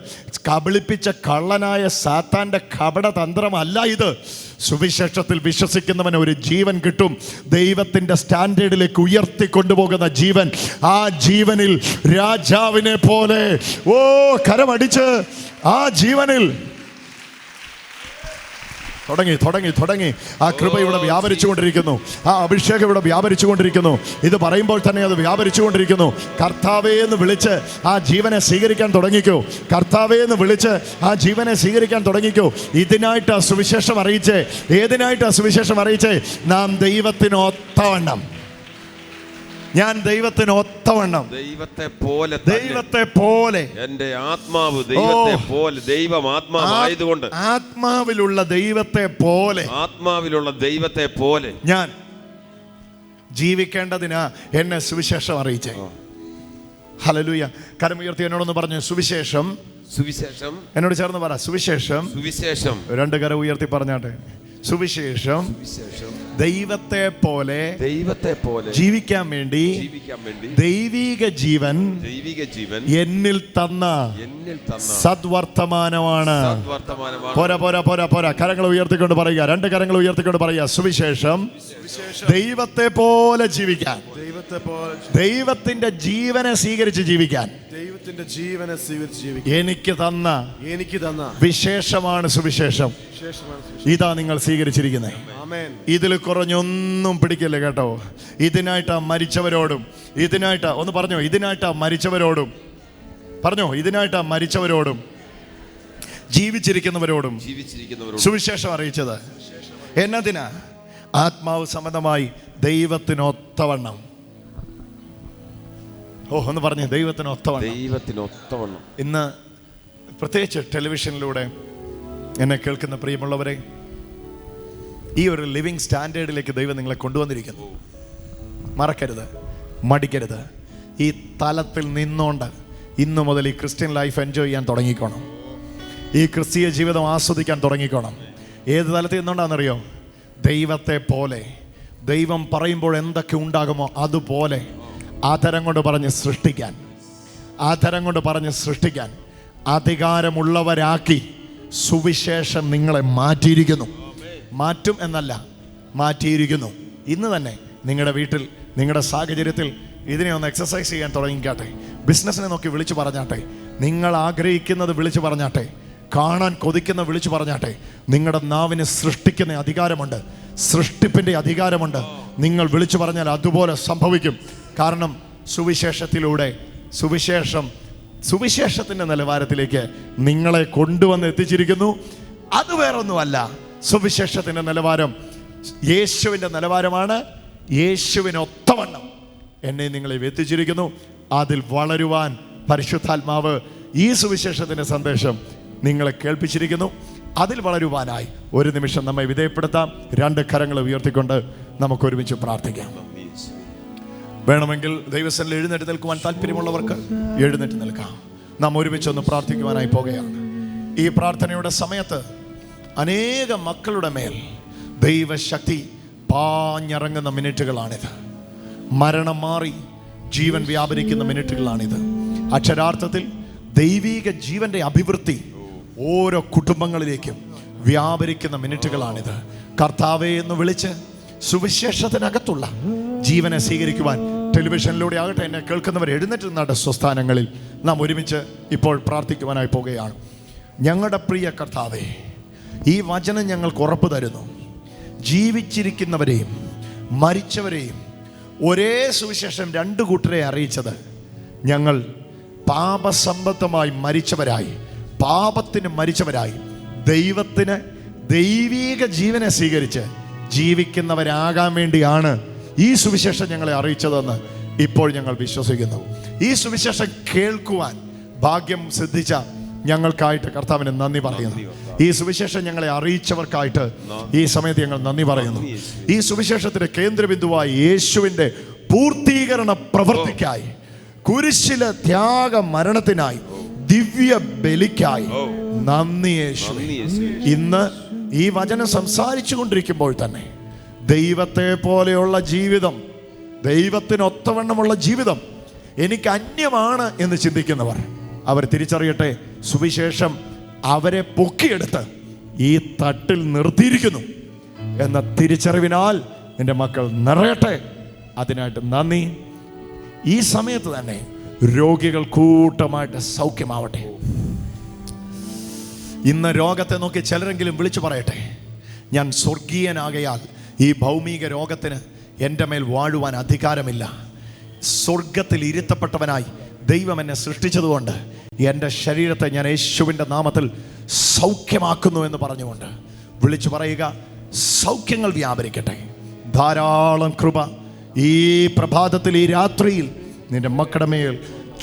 കബളിപ്പിച്ച കള്ളനായ സാത്താൻ്റെ കപടതന്ത്രമല്ല ഇത്. സുവിശേഷത്തിൽ വിശ്വസിക്കുന്നവന് ഒരു ജീവൻ കിട്ടും. ദൈവത്തിൻ്റെ സ്റ്റാൻഡേർഡിലേക്ക് ഉയർത്തിക്കൊണ്ടുപോകുന്ന ജീവൻ. ആ ജീവനിൽ രാജാവിനെ പോലെ കരമടിച്ച് ആ ജീവനിൽ തുടങ്ങി ആ കൃപ ഇവിടെ വ്യാപരിച്ചുകൊണ്ടിരിക്കുന്നു. ആ അഭിഷേകം ഇവിടെ വ്യാപരിച്ചുകൊണ്ടിരിക്കുന്നു. ഇത് പറയുമ്പോൾ തന്നെ അത് വ്യാപരിച്ചുകൊണ്ടിരിക്കുന്നു. കർത്താവേ എന്ന് വിളിച്ച് ആ ജീവനെ സ്വീകരിക്കാൻ തുടങ്ങിക്കോ. ഇതിനായിട്ട് ആ സുവിശേഷം അറിയിച്ചേ. ഏതിനായിട്ട് ആ സുവിശേഷം അറിയിച്ചേ? നാം ദൈവത്തിനൊത്തവണ്ണം, ഞാൻ ദൈവത്തിനൊത്തവണ്ണം, ദൈവത്തെ പോലെ എൻ്റെ ആത്മാവ് ദൈവത്തെ പോലെ, ദൈവം ആത്മാവായതുകൊണ്ട് ആത്മാവിലുള്ള ദൈവത്തെ പോലെ ഞാൻ ജീവിക്കേണ്ടതിനാ എന്നെ സുവിശേഷം അറിയിച്ചേ. ഹല്ലേലൂയ. കരമുയർത്തി എന്നോടൊന്ന് പറഞ്ഞു സുവിശേഷം. എന്നോട് ചേർന്ന് പറ സുവിശേഷം. 2 കരം ഉയർത്തി പറഞ്ഞാട്ടെ. സുവിശേഷം ദൈവത്തെ പോലെ ജീവിക്കാൻ വേണ്ടി ദൈവിക ജീവൻ എന്നിൽ തന്ന സദ്വർത്തമാനമാണ്. പോരാ. കരങ്ങൾ ഉയർത്തിക്കൊണ്ട് പറയുക. 2 കരങ്ങൾ ഉയർത്തിക്കൊണ്ട് പറയുക. സുവിശേഷം ദൈവത്തെ പോലെ ജീവിക്കാൻ, ദൈവത്തിന്റെ ജീവനെ സ്വീകരിച്ച് ജീവിക്കാൻ എനിക്ക് തന്ന വിശേഷമാണ് സുവിശേഷം. ഇതാ നിങ്ങൾ സ്വീകരിച്ചിരിക്കുന്നത്. ഇതിൽ കുറഞ്ഞൊന്നും പിടിക്കല്ലേ കേട്ടോ. ഇതിനായിട്ടാ മരിച്ചവരോടും, ഒന്ന് പറഞ്ഞോ, ഇതിനായിട്ടാ മരിച്ചവരോടും ജീവിച്ചിരിക്കുന്നവരോടും സുവിശേഷം അറിയിച്ചത്. എന്നതിനാ? ആത്മാവ് സംബന്ധമായി ദൈവത്തിനൊത്തവണ്ണം. ഒന്ന് പറഞ്ഞേ, ദൈവത്തിനൊത്തവണ്ണം. ഇന്ന് പ്രത്യേകിച്ച് ടെലിവിഷനിലൂടെ എന്നെ കേൾക്കുന്ന പ്രിയമുള്ളവരെ, ഈ ഒരു ലിവിങ് സ്റ്റാൻഡേർഡിലേക്ക് ദൈവം നിങ്ങളെ കൊണ്ടുവന്നിരിക്കുന്നു. മറക്കരുത്, മടിക്കരുത്. ഈ തലത്തിൽ നിന്നുകൊണ്ട് ഇന്നു മുതൽ ഈ ക്രിസ്ത്യൻ ലൈഫ് എൻജോയ് ചെയ്യാൻ തുടങ്ങിക്കോണം. ഈ ക്രിസ്തീയ ജീവിതം ആസ്വദിക്കാൻ തുടങ്ങിക്കോണം. ഏത് തലത്തിൽ നിന്നുകൊണ്ടാണെന്നറിയോ? ദൈവത്തെ പോലെ. ദൈവം പറയുമ്പോൾ എന്തൊക്കെ ഉണ്ടാകുമോ അതുപോലെ ആധരം കൊണ്ട് പറഞ്ഞ് സൃഷ്ടിക്കാൻ അധികാരമുള്ളവരാക്കി സുവിശേഷം നിങ്ങളെ മാറ്റിയിരിക്കുന്നു. മാറ്റും എന്നല്ല, മാറ്റിയിരിക്കുന്നു. ഇന്ന് തന്നെ നിങ്ങളുടെ വീട്ടിൽ, നിങ്ങളുടെ സാഹചര്യത്തിൽ ഇതിനെ ഒന്ന് എക്സസൈസ് ചെയ്യാൻ തുടങ്ങിക്കാട്ടെ. ബിസിനസ്സിനെ നോക്കി വിളിച്ചു പറഞ്ഞാട്ടെ. നിങ്ങൾ ആഗ്രഹിക്കുന്നത് വിളിച്ചു പറഞ്ഞാട്ടെ. കാണാൻ കൊതിക്കുന്ന വിളിച്ചു പറഞ്ഞാട്ടെ. നിങ്ങളുടെ നാവിന് സൃഷ്ടിക്കുന്ന അധികാരമുണ്ട്, സൃഷ്ടിപ്പിൻ്റെ അധികാരമുണ്ട്. നിങ്ങൾ വിളിച്ചു പറഞ്ഞാൽ അതുപോലെ സംഭവിക്കും. കാരണം സുവിശേഷത്തിലൂടെ സുവിശേഷത്തിൻ്റെ നിലവാരത്തിലേക്ക് നിങ്ങളെ കൊണ്ടുവന്ന് എത്തിച്ചിരിക്കുന്നു. അത് വേറൊന്നുമല്ല, സുവിശേഷത്തിൻ്റെ നിലവാരം യേശുവിൻ്റെ നിലവാരമാണ്. യേശുവിനൊത്തവണ്ണം എന്നെ നിങ്ങളെ എത്തിച്ചിരിക്കുന്നു. അതിൽ വളരുവാൻ പരിശുദ്ധാത്മാവ് ഈ സുവിശേഷത്തിൻ്റെ സന്ദേശം നിങ്ങളെ കേൾപ്പിച്ചിരിക്കുന്നു. അതിൽ വളരുവാനായി ഒരു നിമിഷം നമ്മെ വിധേയപ്പെടുത്താം. 2 കരങ്ങൾ ഉയർത്തിക്കൊണ്ട് നമുക്ക് ഒരുമിച്ച് പ്രാർത്ഥിക്കാം. വേണമെങ്കിൽ ദൈവസന്നിധിയിൽ എഴുന്നേറ്റ് നിൽക്കുവാൻ താല്പര്യമുള്ളവർക്ക് എഴുന്നേറ്റ് നിൽക്കാം. നാം ഒരുമിച്ചൊന്ന് പ്രാർത്ഥിക്കുവാനായി പോകുകയാണ്. ഈ പ്രാർത്ഥനയുടെ സമയത്ത് അനേകം മക്കളുടെ മേൽ ദൈവശക്തി പാഞ്ഞിറങ്ങുന്ന മിനിറ്റുകളാണിത്. മരണം മാറി ജീവൻ വ്യാപരിക്കുന്ന മിനിറ്റുകളാണിത്. അക്ഷരാർത്ഥത്തിൽ ദൈവീക ജീവന്റെ അഭിവൃദ്ധി ഓരോ കുടുംബങ്ങളിലേക്കും വ്യാപരിക്കുന്ന മിനിറ്റുകളാണിത്. കർത്താവേ എന്ന് വിളിച്ച് സുവിശേഷത്തിനകത്തുള്ള ജീവനെ സ്വീകരിക്കുവാൻ ടെലിവിഷനിലൂടെ ആകട്ടെ എന്നെ കേൾക്കുന്നവർ എഴുന്നേറ്റ് നിന്നാട്ടെ സ്വസ്ഥാനങ്ങളിൽ നാം ഒരുമിച്ച് ഇപ്പോൾ പ്രാർത്ഥിക്കുവാനായി പോകുകയാണ്. ഞങ്ങളുടെ പ്രിയ കർത്താവേ, ഈ വചനം ഞങ്ങൾക്ക് ഉറപ്പ് തരുന്നു. ജീവിച്ചിരിക്കുന്നവരെയും മരിച്ചവരെയും ഒരേ സുവിശേഷം 2 കൂട്ടരെ അറിയിച്ചത്. ഞങ്ങൾ പാപസംബന്ധമായി മരിച്ചവരായി, പാപത്തിന് മരിച്ചവരായി, ദൈവത്തിന് ദൈവീക ജീവനെ സ്വീകരിച്ച് ജീവിക്കുന്നവരാകാൻ വേണ്ടിയാണ് ഈ സുവിശേഷം ഞങ്ങളെ അറിയിച്ചതെന്ന് ഇപ്പോൾ ഞങ്ങൾ വിശ്വസിക്കുന്നു. ഈ സുവിശേഷം കേൾക്കുവാൻ ഭാഗ്യം സിദ്ധിച്ച ഞങ്ങൾക്കായിട്ട് കർത്താവിന് നന്ദി പറയുന്നു. ഈ സുവിശേഷം ഞങ്ങളെ അറിയിച്ചവർക്കായിട്ട് ഈ സമയത്ത് ഞങ്ങൾ നന്ദി പറയുന്നു. ഈ സുവിശേഷത്തിന്റെ കേന്ദ്രബിന്ദുവായി യേശുവിൻ്റെ പൂർത്തീകരണ പ്രവൃത്തിക്കായി, കുരിശിലെ ത്യാഗ മരണത്തിനായി, ദിവ്യ ബലിക്കായി നന്ദി യേശു. ഇന്ന് ഈ വചനം സംസാരിച്ചു കൊണ്ടിരിക്കുമ്പോൾ തന്നെ ദൈവത്തെ പോലെയുള്ള ജീവിതം, ദൈവത്തിനൊത്തവണ്ണമുള്ള ജീവിതം എനിക്ക് അന്യമാണ് എന്ന് ചിന്തിക്കുന്നവർ അവർ തിരിച്ചറിയട്ടെ, സുവിശേഷം അവരെ പൊക്കിയെടുത്ത് ഈ തട്ടിൽ നിർത്തിയിരിക്കുന്നു എന്ന തിരിച്ചറിവിനാൽ എൻ്റെ മക്കൾ നിറയട്ടെ. അതിനായിട്ട് നന്ദി. ഈ സമയത്ത് തന്നെ രോഗികൾ കൂട്ടമായിട്ട് സൗഖ്യമാവട്ടെ. ഇന്ന് രോഗത്തെ നോക്കി ചിലരെങ്കിലും വിളിച്ചു പറയട്ടെ, ഞാൻ സ്വർഗീയനാകയാൽ ഈ ഭൗമിക രോഗത്തിന് എൻ്റെ മേൽ വാഴുവാൻ അധികാരമില്ല. സ്വർഗത്തിൽ ഇരുത്തപ്പെട്ടവനായി ദൈവം എന്നെ സൃഷ്ടിച്ചതുകൊണ്ട് എൻ്റെ ശരീരത്തെ ഞാൻ യേശുവിൻ്റെ നാമത്തിൽ സൗഖ്യമാക്കുന്നു എന്ന് പറഞ്ഞുകൊണ്ട് വിളിച്ചു പറയുക. സൗഖ്യങ്ങൾ വ്യാപരിക്കട്ടെ. ധാരാളം കൃപ ഈ പ്രഭാതത്തിൽ, ഈ രാത്രിയിൽ നിന്റെ മക്കളുടെ മേൽ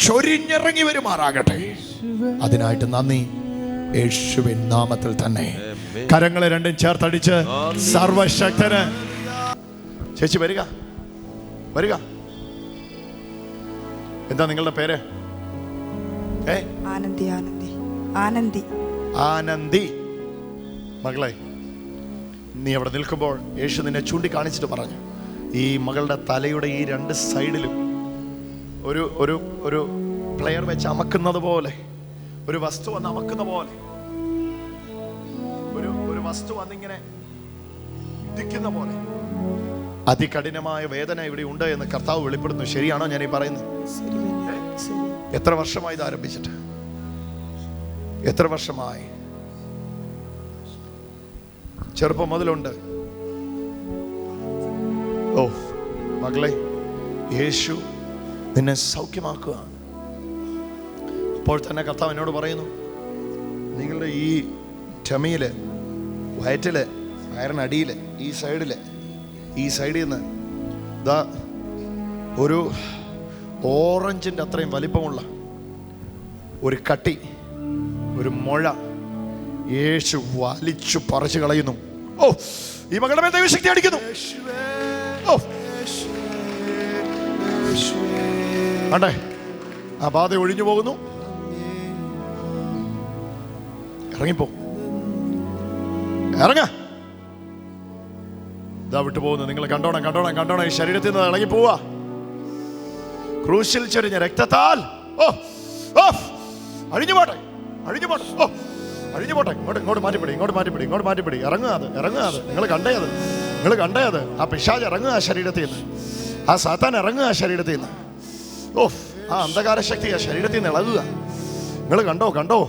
ചൊരിഞ്ഞിറങ്ങി വരുമാറാകട്ടെ. അതിനായിട്ട് നന്ദി, യേശുവിൻ നാമത്തിൽ തന്നെ. കരങ്ങളെ രണ്ടും ചേർത്തടിച്ച് സർവശക്തന്. ചേച്ചി വരിക, വരിക. എന്താ നിങ്ങളുടെ പേര്? ആനന്ദി. ആനന്ദി. ആനന്ദി. ആനന്ദി. മകളെ, നീ അവിടെ നിൽക്കുമ്പോൾ യേശു നിന്നെ ചൂണ്ടിക്കാണിച്ചിട്ട് പറഞ്ഞു, ഈ മകളുടെ തലയുടെ ഈ 2 സൈഡിലും ഒരു ഒരു ഒരു പ്ലെയർ വെച്ച് അമക്കുന്നത് പോലെ, ഒരു വസ്തു വന്ന് അമക്കുന്ന പോലെ, ഒരു വസ്തു വന്നിങ്ങനെ ഇടിക്കുന്ന പോലെ അതികഠിനമായ വേദന ഇവിടെ ഉണ്ട് എന്ന് കർത്താവ് വെളിപ്പെടുന്നു. ശരിയാണോ ഞാൻ ഈ പറയുന്നത്? എത്ര വർഷമായി ഇത് ആരംഭിച്ചിട്ട്? എത്ര വർഷമായി? ചെറുപ്പം മുതലുണ്ട്. ഓ മകളെ, യേശു നിന്നെ സൗഖ്യമാക്കുക. ഇപ്പോൾ തന്നെ കർത്താവ് എന്നോട് പറയുന്നു, നിങ്ങളുടെ ഈ ചമയില്, വയറ്റില്, വയറിനടിയില്, ഈ സൈഡിൽ നിന്ന് ദാ ഒരു ഓറഞ്ചിൻ്റെ അത്രയും വലിപ്പമുള്ള ഒരു കട്ടി, ഒരു മുഴ യേശു വലിച്ചു പറിച്ചു കളയുന്നു. ഓ, ഈ മകളുടെ മേൽ ദൈവശക്തി അടിക്കുന്നു. ഓ, ആണ്ടേ, ആ ബാധ ഒഴിഞ്ഞു പോകുന്നു. ഇറങ്ങിപ്പോ, ഇറങ്ങ. ഇതാ വിട്ടു പോകുന്നു. നിങ്ങൾ കണ്ടോണം. ഈ ശരീരത്തിൽ നിന്ന് ഇളകി പോവാ. ക്രൂശിൽ ചൊരിഞ്ഞ രക്തത്താൽ അഴിഞ്ഞു പോട്ടെ. ഓ, അഴിഞ്ഞു പോട്ടെ. ഇങ്ങോട്ട് മാറ്റിപ്പിടി. ഇറങ്ങുക അത്. നിങ്ങൾ കണ്ടേ അത്. ആ പിശാച് ഇറങ്ങുക ആ ശരീരത്തിൽ നിന്ന്. ആ സാത്താൻ ഇറങ്ങുക ആ ശരീരത്തിൽ നിന്ന്. ആ അന്ധകാര ശക്തി ആ ശരീരത്തിൽ നിന്ന് ഇളകുക. നിങ്ങൾ കണ്ടോ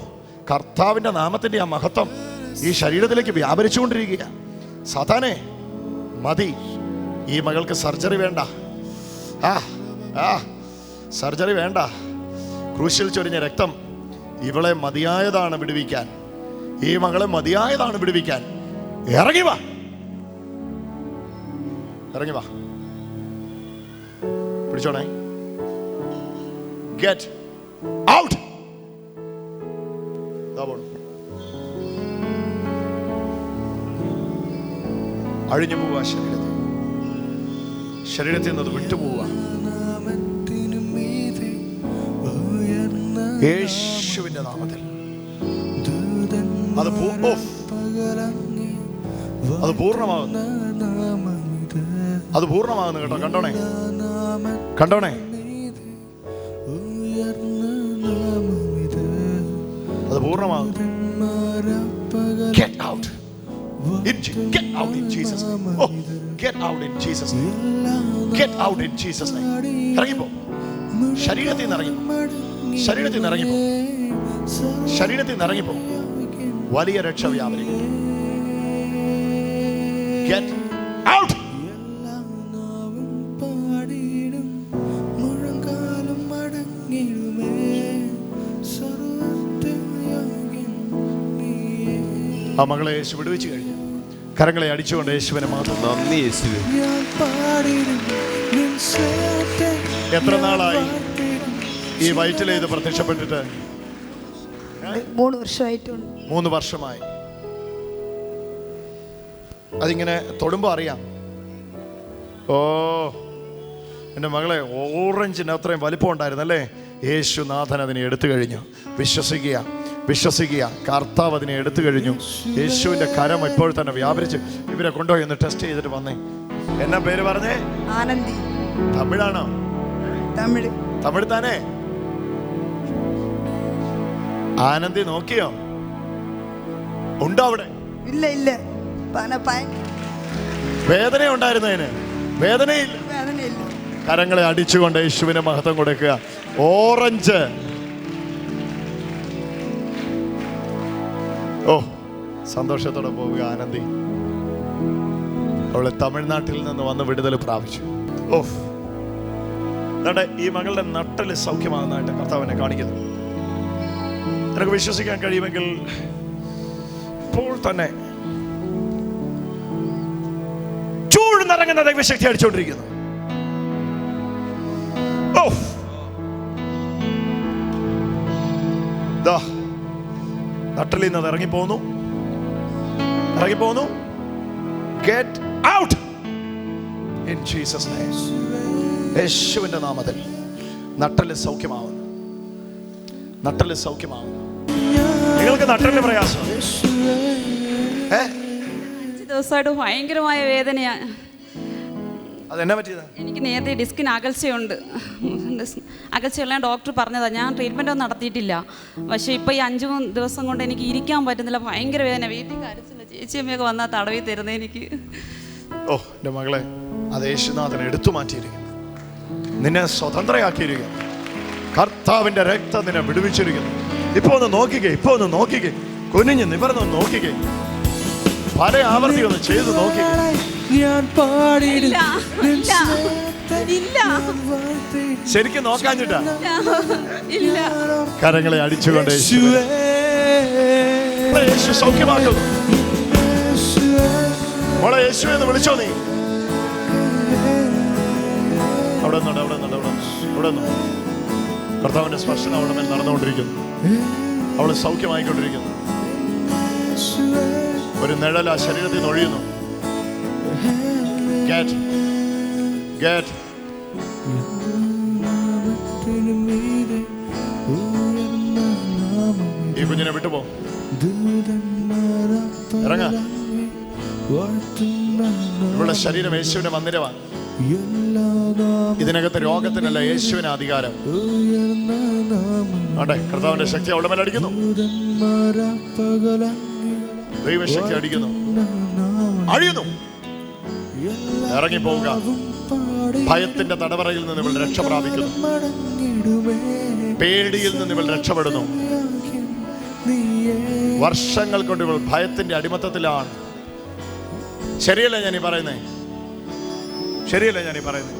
കർത്താവിന്റെ നാമത്തിന്റെ ആ മഹത്വം ഈ ശരീരത്തിലേക്ക് വ്യാപരിച്ചുകൊണ്ടിരിക്കുക. സാത്താനെ മതി, ഈ മകൾക്ക് സർജറി വേണ്ട. സർജറി വേണ്ട. ക്രൂശിൽ ചൊരിഞ്ഞ രക്തം ഇവളെ മതിയായതാണ് വിടുവിക്കാൻ. ഈ മകളെ മതിയായതാണ് വിടുവിക്കാൻ. ഇറങ്ങി വാ. പിടിച്ചോണേ. Get out. അഴിഞ്ഞു പോവുക. ശരീരത്തിൽ നിന്ന് വിട്ടുപോവുക. യേശുവിന്റെ നാമത്തിൽ അത് പൂർണ്ണമാകുന്നു കേട്ടോ. കണ്ടോണേ. അത് പൂർണ്ണമാകും. Get out in Jesus name. Get out in Jesus name. Get out in Jesus name. ഇറങ്ങിപ്പോ. ശരീരത്തിൽ നിന്ന് ഇറങ്ങിപ്പോ. വലിയ രക്ഷ വ്യാപരിക്കും. Get out. ആ മകളെ യേശു വിടുവിച്ചു കഴിഞ്ഞു. കരങ്ങളെ അടിച്ചുകൊണ്ട് യേശുവിനെ മാത്രം. നന്ദി യേശുവേ. എത്ര നാളായി ഈ വയറ്റിൽ ഇത് പ്രത്യക്ഷപ്പെട്ടിട്ട്? 3 വർഷമായിട്ടുണ്ട്. 3 വർഷമായി. അതിങ്ങനെ തൊടുമ്പോ അറിയാം. എൻ്റെ മകളെ ഓറഞ്ചിന് അത്രയും വലിപ്പം ഉണ്ടായിരുന്നല്ലേ? യേശുനാഥൻ അതിനെ എടുത്തു കഴിഞ്ഞു. വിശ്വസിക്കുക. കർത്താവ് അതിനെ എടുത്തു കഴിഞ്ഞു. യേശുവിന്റെ കരം ഇപ്പോൾ തന്നെ വ്യാപരിച്ച്. ഇവരെ കൊണ്ടുപോയി ഒന്ന് ടെസ്റ്റ് ചെയ്തിട്ട് വന്നേ. എന്നാ പേര് പറഞ്ഞേ? ആനന്ദി. തമിഴാണോ? തമിഴ് താനേ. ആനന്ദി നോക്കിയോ? ഉണ്ടോ അവിടെ? ഇല്ല. വേദന ഉണ്ടായിരുന്നതിന്? വേദനയില്ല. കരങ്ങളെ അടിച്ചുകൊണ്ട് യേശുവിനെ മഹത്വം കൊടുക്കുക. ഓറഞ്ച്. സന്തോഷത്തോടെ പോവുക ആനന്ദി. അവളെ തമിഴ്നാട്ടിൽ നിന്ന് വന്ന് വിടുതൽ പ്രാപിച്ചു. ഈ മകളുടെ നട്ടല് സൗഖ്യമാകുന്നതായിട്ട് കർത്താവിനെ കാണിക്കുന്നു. നിനക്ക് വിശ്വസിക്കാൻ കഴിയുമെങ്കിൽ ഇപ്പോൾ തന്നെ ചൂഴ്ന്നിറങ്ങുന്ന ദൈവശക്തി അടിച്ചുകൊണ്ടിരിക്കുന്നു. നട്ടലിൽ നിന്ന് ഇറങ്ങിപ്പോന്നു. Get out in Jesus name. യേശുവിന്റെ നാമത്തിൽ നട്ടല് സൗഖ്യമാവുന്നു. നിങ്ങൾക്ക് നട്ടലിന് പ്രയാസം? 5 ദിവസമായിട്ട് ഭയങ്കരമായ വേദനയാണ്. അതെന്നാ പറ്റിയതാ? എനിക്ക് നേരത്തെ ഡിസ്കിന് അകൽച്ചയുള്ള ഡോക്ടർ പറഞ്ഞതാ. ഞാൻ ട്രീറ്റ്മെൻ്റ് ഒന്നും നടത്തിയിട്ടില്ല. പക്ഷേ ഇപ്പോൾ ഈ 5 ദിവസം കൊണ്ട് എനിക്ക് ഇരിക്കാൻ പറ്റുന്നില്ല. ഭയങ്കര വേദന. വീട്ടിൽ കരച്ചില്ല. ചേച്ചിയമ്മയൊക്കെ വന്നാൽ തടവി തരുന്നത് എനിക്ക്. എൻ്റെ മകളെ, അത് യേശുനാഥൻ എടുത്തു മാറ്റിയിരിക്കുന്നു. നിന്നെ സ്വതന്ത്രയാക്കിയിരിക്കുന്നു. കർത്താവിന്റെ രക്തം നിന്നെ വിടുവിച്ചിരിക്കുന്നു. ഇപ്പൊ ഒന്ന് നോക്കിക്കേ. കുനിഞ്ഞ് നിവർന്ന് നോക്കിക്കേ. പല ആവർത്തി ഒന്ന് ചെയ്ത് നോക്കിക്കേ. ശരിക്കും നോക്കാഞ്ഞിട്ടാ? കരങ്ങളെ അടിച്ചുകൊണ്ട് യേശു സൗഖ്യമാക്കുന്നു. മോളെ യേശു എന്ന് വിളിച്ചോ നീ? അവിടെ കർത്താവിന്റെ സ്പർശനം അവിടെ മേൽ നടന്നുകൊണ്ടിരിക്കുന്നു. അവള് സൗഖ്യമായിക്കൊണ്ടിരിക്കുന്നു. ഒരു നിഴൽ ആ ശരീരത്തിൽ നിന്ന് ഒഴിയുന്നു. ഈ കുഞ്ഞിനെ വിട്ടുപോ. ഇറങ്ങ. ഇവളുടെ ശരീരം യേശുവിന്റെ മന്ദിരമാണ്. ഇതിനകത്ത് രോഗത്തിനല്ല, യേശുവിന് അധികാരം. ആട്ടെ, കർത്താവിന്റെ ശക്തി അവളുടെ മേൽ അടിക്കുന്നു. ദൈവശക്തി അടിക്കുന്നു, അഴിയുന്നു. ഇറങ്ങിപ്പോവുക. ഭയത്തിന്റെ തടവറയിൽ നിന്ന് ഇവൾ രക്ഷ പ്രാപിക്കുന്നു. പേടിയിൽ നിന്ന് ഇവൾ രക്ഷപ്പെടുന്നു. വർഷങ്ങൾ കൊണ്ട് ഇവൾ ഭയത്തിന്റെ അടിമത്തത്തിലാണ്. ശരിയല്ലേ ഞാനീ പറയുന്നേ? ശരിയല്ലേ ഞാനീ പറയുന്നേ?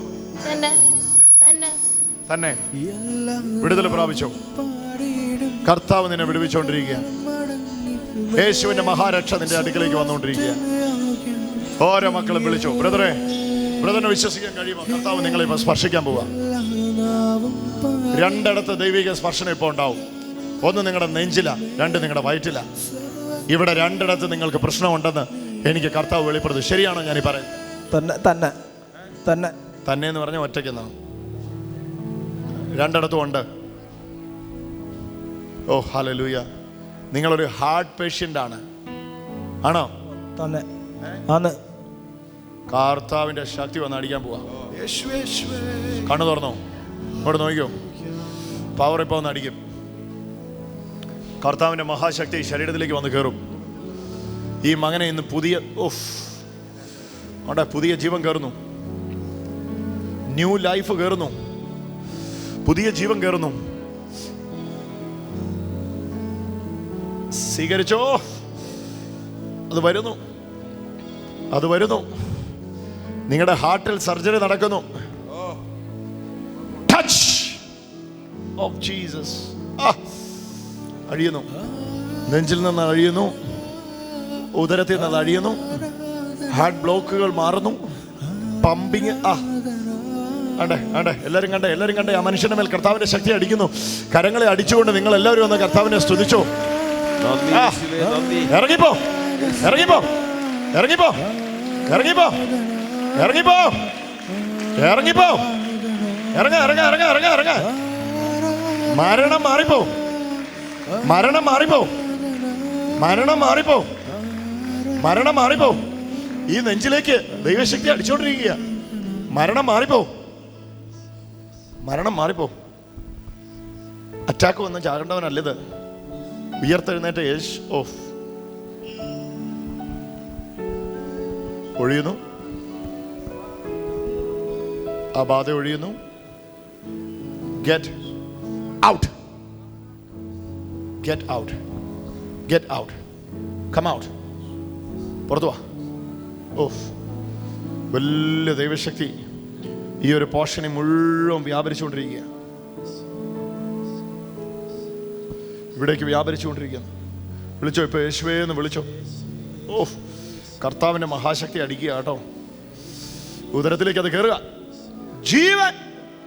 തന്നെ വിടുതൽ പ്രാപിച്ചോ? കർത്താവ് നിന്നെ വിടുവിച്ചുകൊണ്ടിരിക്കുക. യേശുവിന്റെ മഹാരക്ഷ നിന്റെ അടുക്കലേക്ക് വന്നുകൊണ്ടിരിക്കുക. ഓരോ മക്കളും വിളിച്ചോ. ബ്രദറിനെ വിശ്വസിക്കാൻ കഴിയുമോ? കർത്താവ് നിങ്ങളെ ഇപ്പൊ സ്പർശിക്കാൻ പോവുക. രണ്ടിടത്ത് ദൈവിക സ്പർശനം ഇപ്പോൾ ഉണ്ടാവും. ഒന്ന് നിങ്ങളുടെ നെഞ്ചില, രണ്ട് നിങ്ങളുടെ വയറ്റില. ഇവിടെ രണ്ടിടത്ത് നിങ്ങൾക്ക് പ്രശ്നമുണ്ടെന്ന് എനിക്ക് കർത്താവ് വെളിപ്പെടുത്തി. ശരിയാണോ ഞാനീ പറയുന്നത്? തന്നെ എന്ന് പറഞ്ഞ ഒറ്റയ്ക്കെന്നാണ്. രണ്ടിടത്തും ഉണ്ട്. ഓ ഹല്ലേലൂയ. നിങ്ങളൊരു ഹാർട്ട് പേഷ്യന്റ് ആണ്. ആണോ? തന്നെ. കർത്താവിന്റെ ശക്തി വന്ന് അടിക്കാൻ പോവാ. കണ്ണു തുറന്നോ, ഇവിടെ നോക്കിയോ. പവർ ഇപ്പൊ വന്ന് അടിക്കും. കർത്താവിന്റെ മഹാശക്തി ശരീരത്തിലേക്ക് വന്ന് കയറും. ഈ മകനെ ഇന്ന് പുതിയ ജീവൻ കയറുന്നു. ന്യൂ ലൈഫ് കയറുന്നു. പുതിയ ജീവൻ കയറുന്നു. സ്വീകരിച്ചോ. അത് വരുന്നു. നിങ്ങളുടെ ഹാർട്ടിൽ സർജറി നടക്കുന്നു. Touch of Jesus. അഴിയുന്നു. നെഞ്ചിൽ നിന്ന് അഴിയുന്നു. ഉദരത്തിൽ നിന്ന് അഴിയുന്നു. ഹാർട്ട് ബ്ലോക്കുകൾ മാറുന്നു. പമ്പിങ്. എല്ലാവരും കണ്ടേ. ആ മനുഷ്യന്റെ മേൽ കർത്താവിന്റെ ശക്തി അടിക്കുന്നു. കരങ്ങളെ അടിച്ചുകൊണ്ട് നിങ്ങൾ എല്ലാവരും ഒന്ന് കർത്താവിനെ സ്തുതിച്ചോ. ഇറങ്ങിപ്പോ. ഇറങ്ങ. മരണം മാറിപ്പോ. ഈ നെഞ്ചിലേക്ക് ദൈവശക്തി അടിച്ചോണ്ടിരിക്കുക. മരണം മാറിപ്പോ. അറ്റാക്ക് വന്ന് ചാകേണ്ടവനല്ലത്. ഉയർത്തെഴുന്നേറ്റ ഒഴിയുന്നു. ആ ബാധ ഒഴിയുന്നു. Get out. Come out. പുറത്തു വാ. വലിയ ദൈവശക്തി ഈ ഒരു പോർഷനെ മുഴുവൻ വ്യാപരിച്ചുകൊണ്ടിരിക്കുക. ഇവിടേക്ക് വ്യാപരിച്ചുകൊണ്ടിരിക്കുന്നു. വിളിച്ചോ, ഇപ്പൊ യേശുവേ എന്ന് വിളിച്ചോ. കർത്താവിന്റെ മഹാശക്തി അടിക്കുക കേട്ടോ. ഉദരത്തിലേക്ക് അത് കയറുക. ജീവൻ,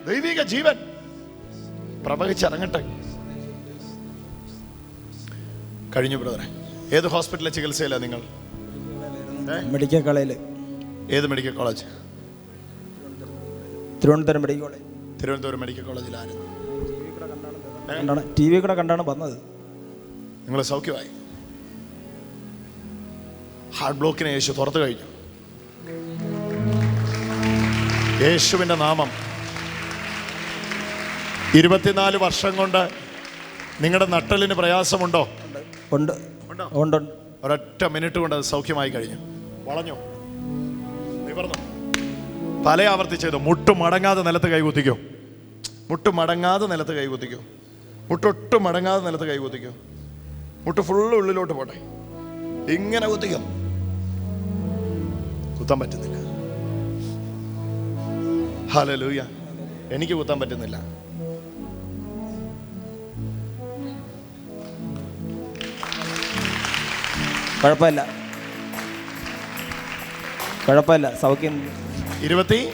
ദൈവിക ജീവൻ പ്രവഹിച്ചിറങ്ങട്ടെ. കഴിഞ്ഞു ബ്രദറെ. ഏത് ഹോസ്പിറ്റലിലെ ചികിത്സയില്ല നിങ്ങൾ? മെഡിക്കൽ കോളേജിൽ. ഏത് medical college? Thiruvananthapuram medical college. Thiruvananthapuram medical കോളേജിലായിരുന്നു. TV കൂടെ കണ്ടാണ് വന്നത്. നിങ്ങൾ സൗഖ്യമായി. ഹാർട്ട് ബ്ലോക്കിനെ യേശു തുറന്നു കഴിഞ്ഞു. യേശുവിൻ്റെ നാമം 24 വർഷം കൊണ്ട് നിങ്ങളുടെ നട്ടലിന് പ്രയാസമുണ്ടോ? ഉണ്ട്. ഒരൊറ്റ മിനിറ്റ് കൊണ്ട് അത് സൗഖ്യമായി കഴിഞ്ഞു. വളഞ്ഞു, നിവർന്നു. പല ആവർത്തി ചെയ്തു. മുട്ടും മടങ്ങാതെ നിലത്ത് കൈകുത്തിക്കോ. മുട്ടൊട്ടും മടങ്ങാതെ നിലത്ത് കൈകുത്തിക്കോ. മുട്ട് ഫുള്ള് ഉള്ളിലോട്ട് പോട്ടെ. ഇങ്ങനെ കുത്തിക്കോ. കുത്താൻ പറ്റുന്നില്ല. ഹല്ലേലൂയ. എനിക്ക് കുത്താൻ പറ്റുന്നില്ല. കുഴപ്പമില്ല. സൗഖ്യം. 25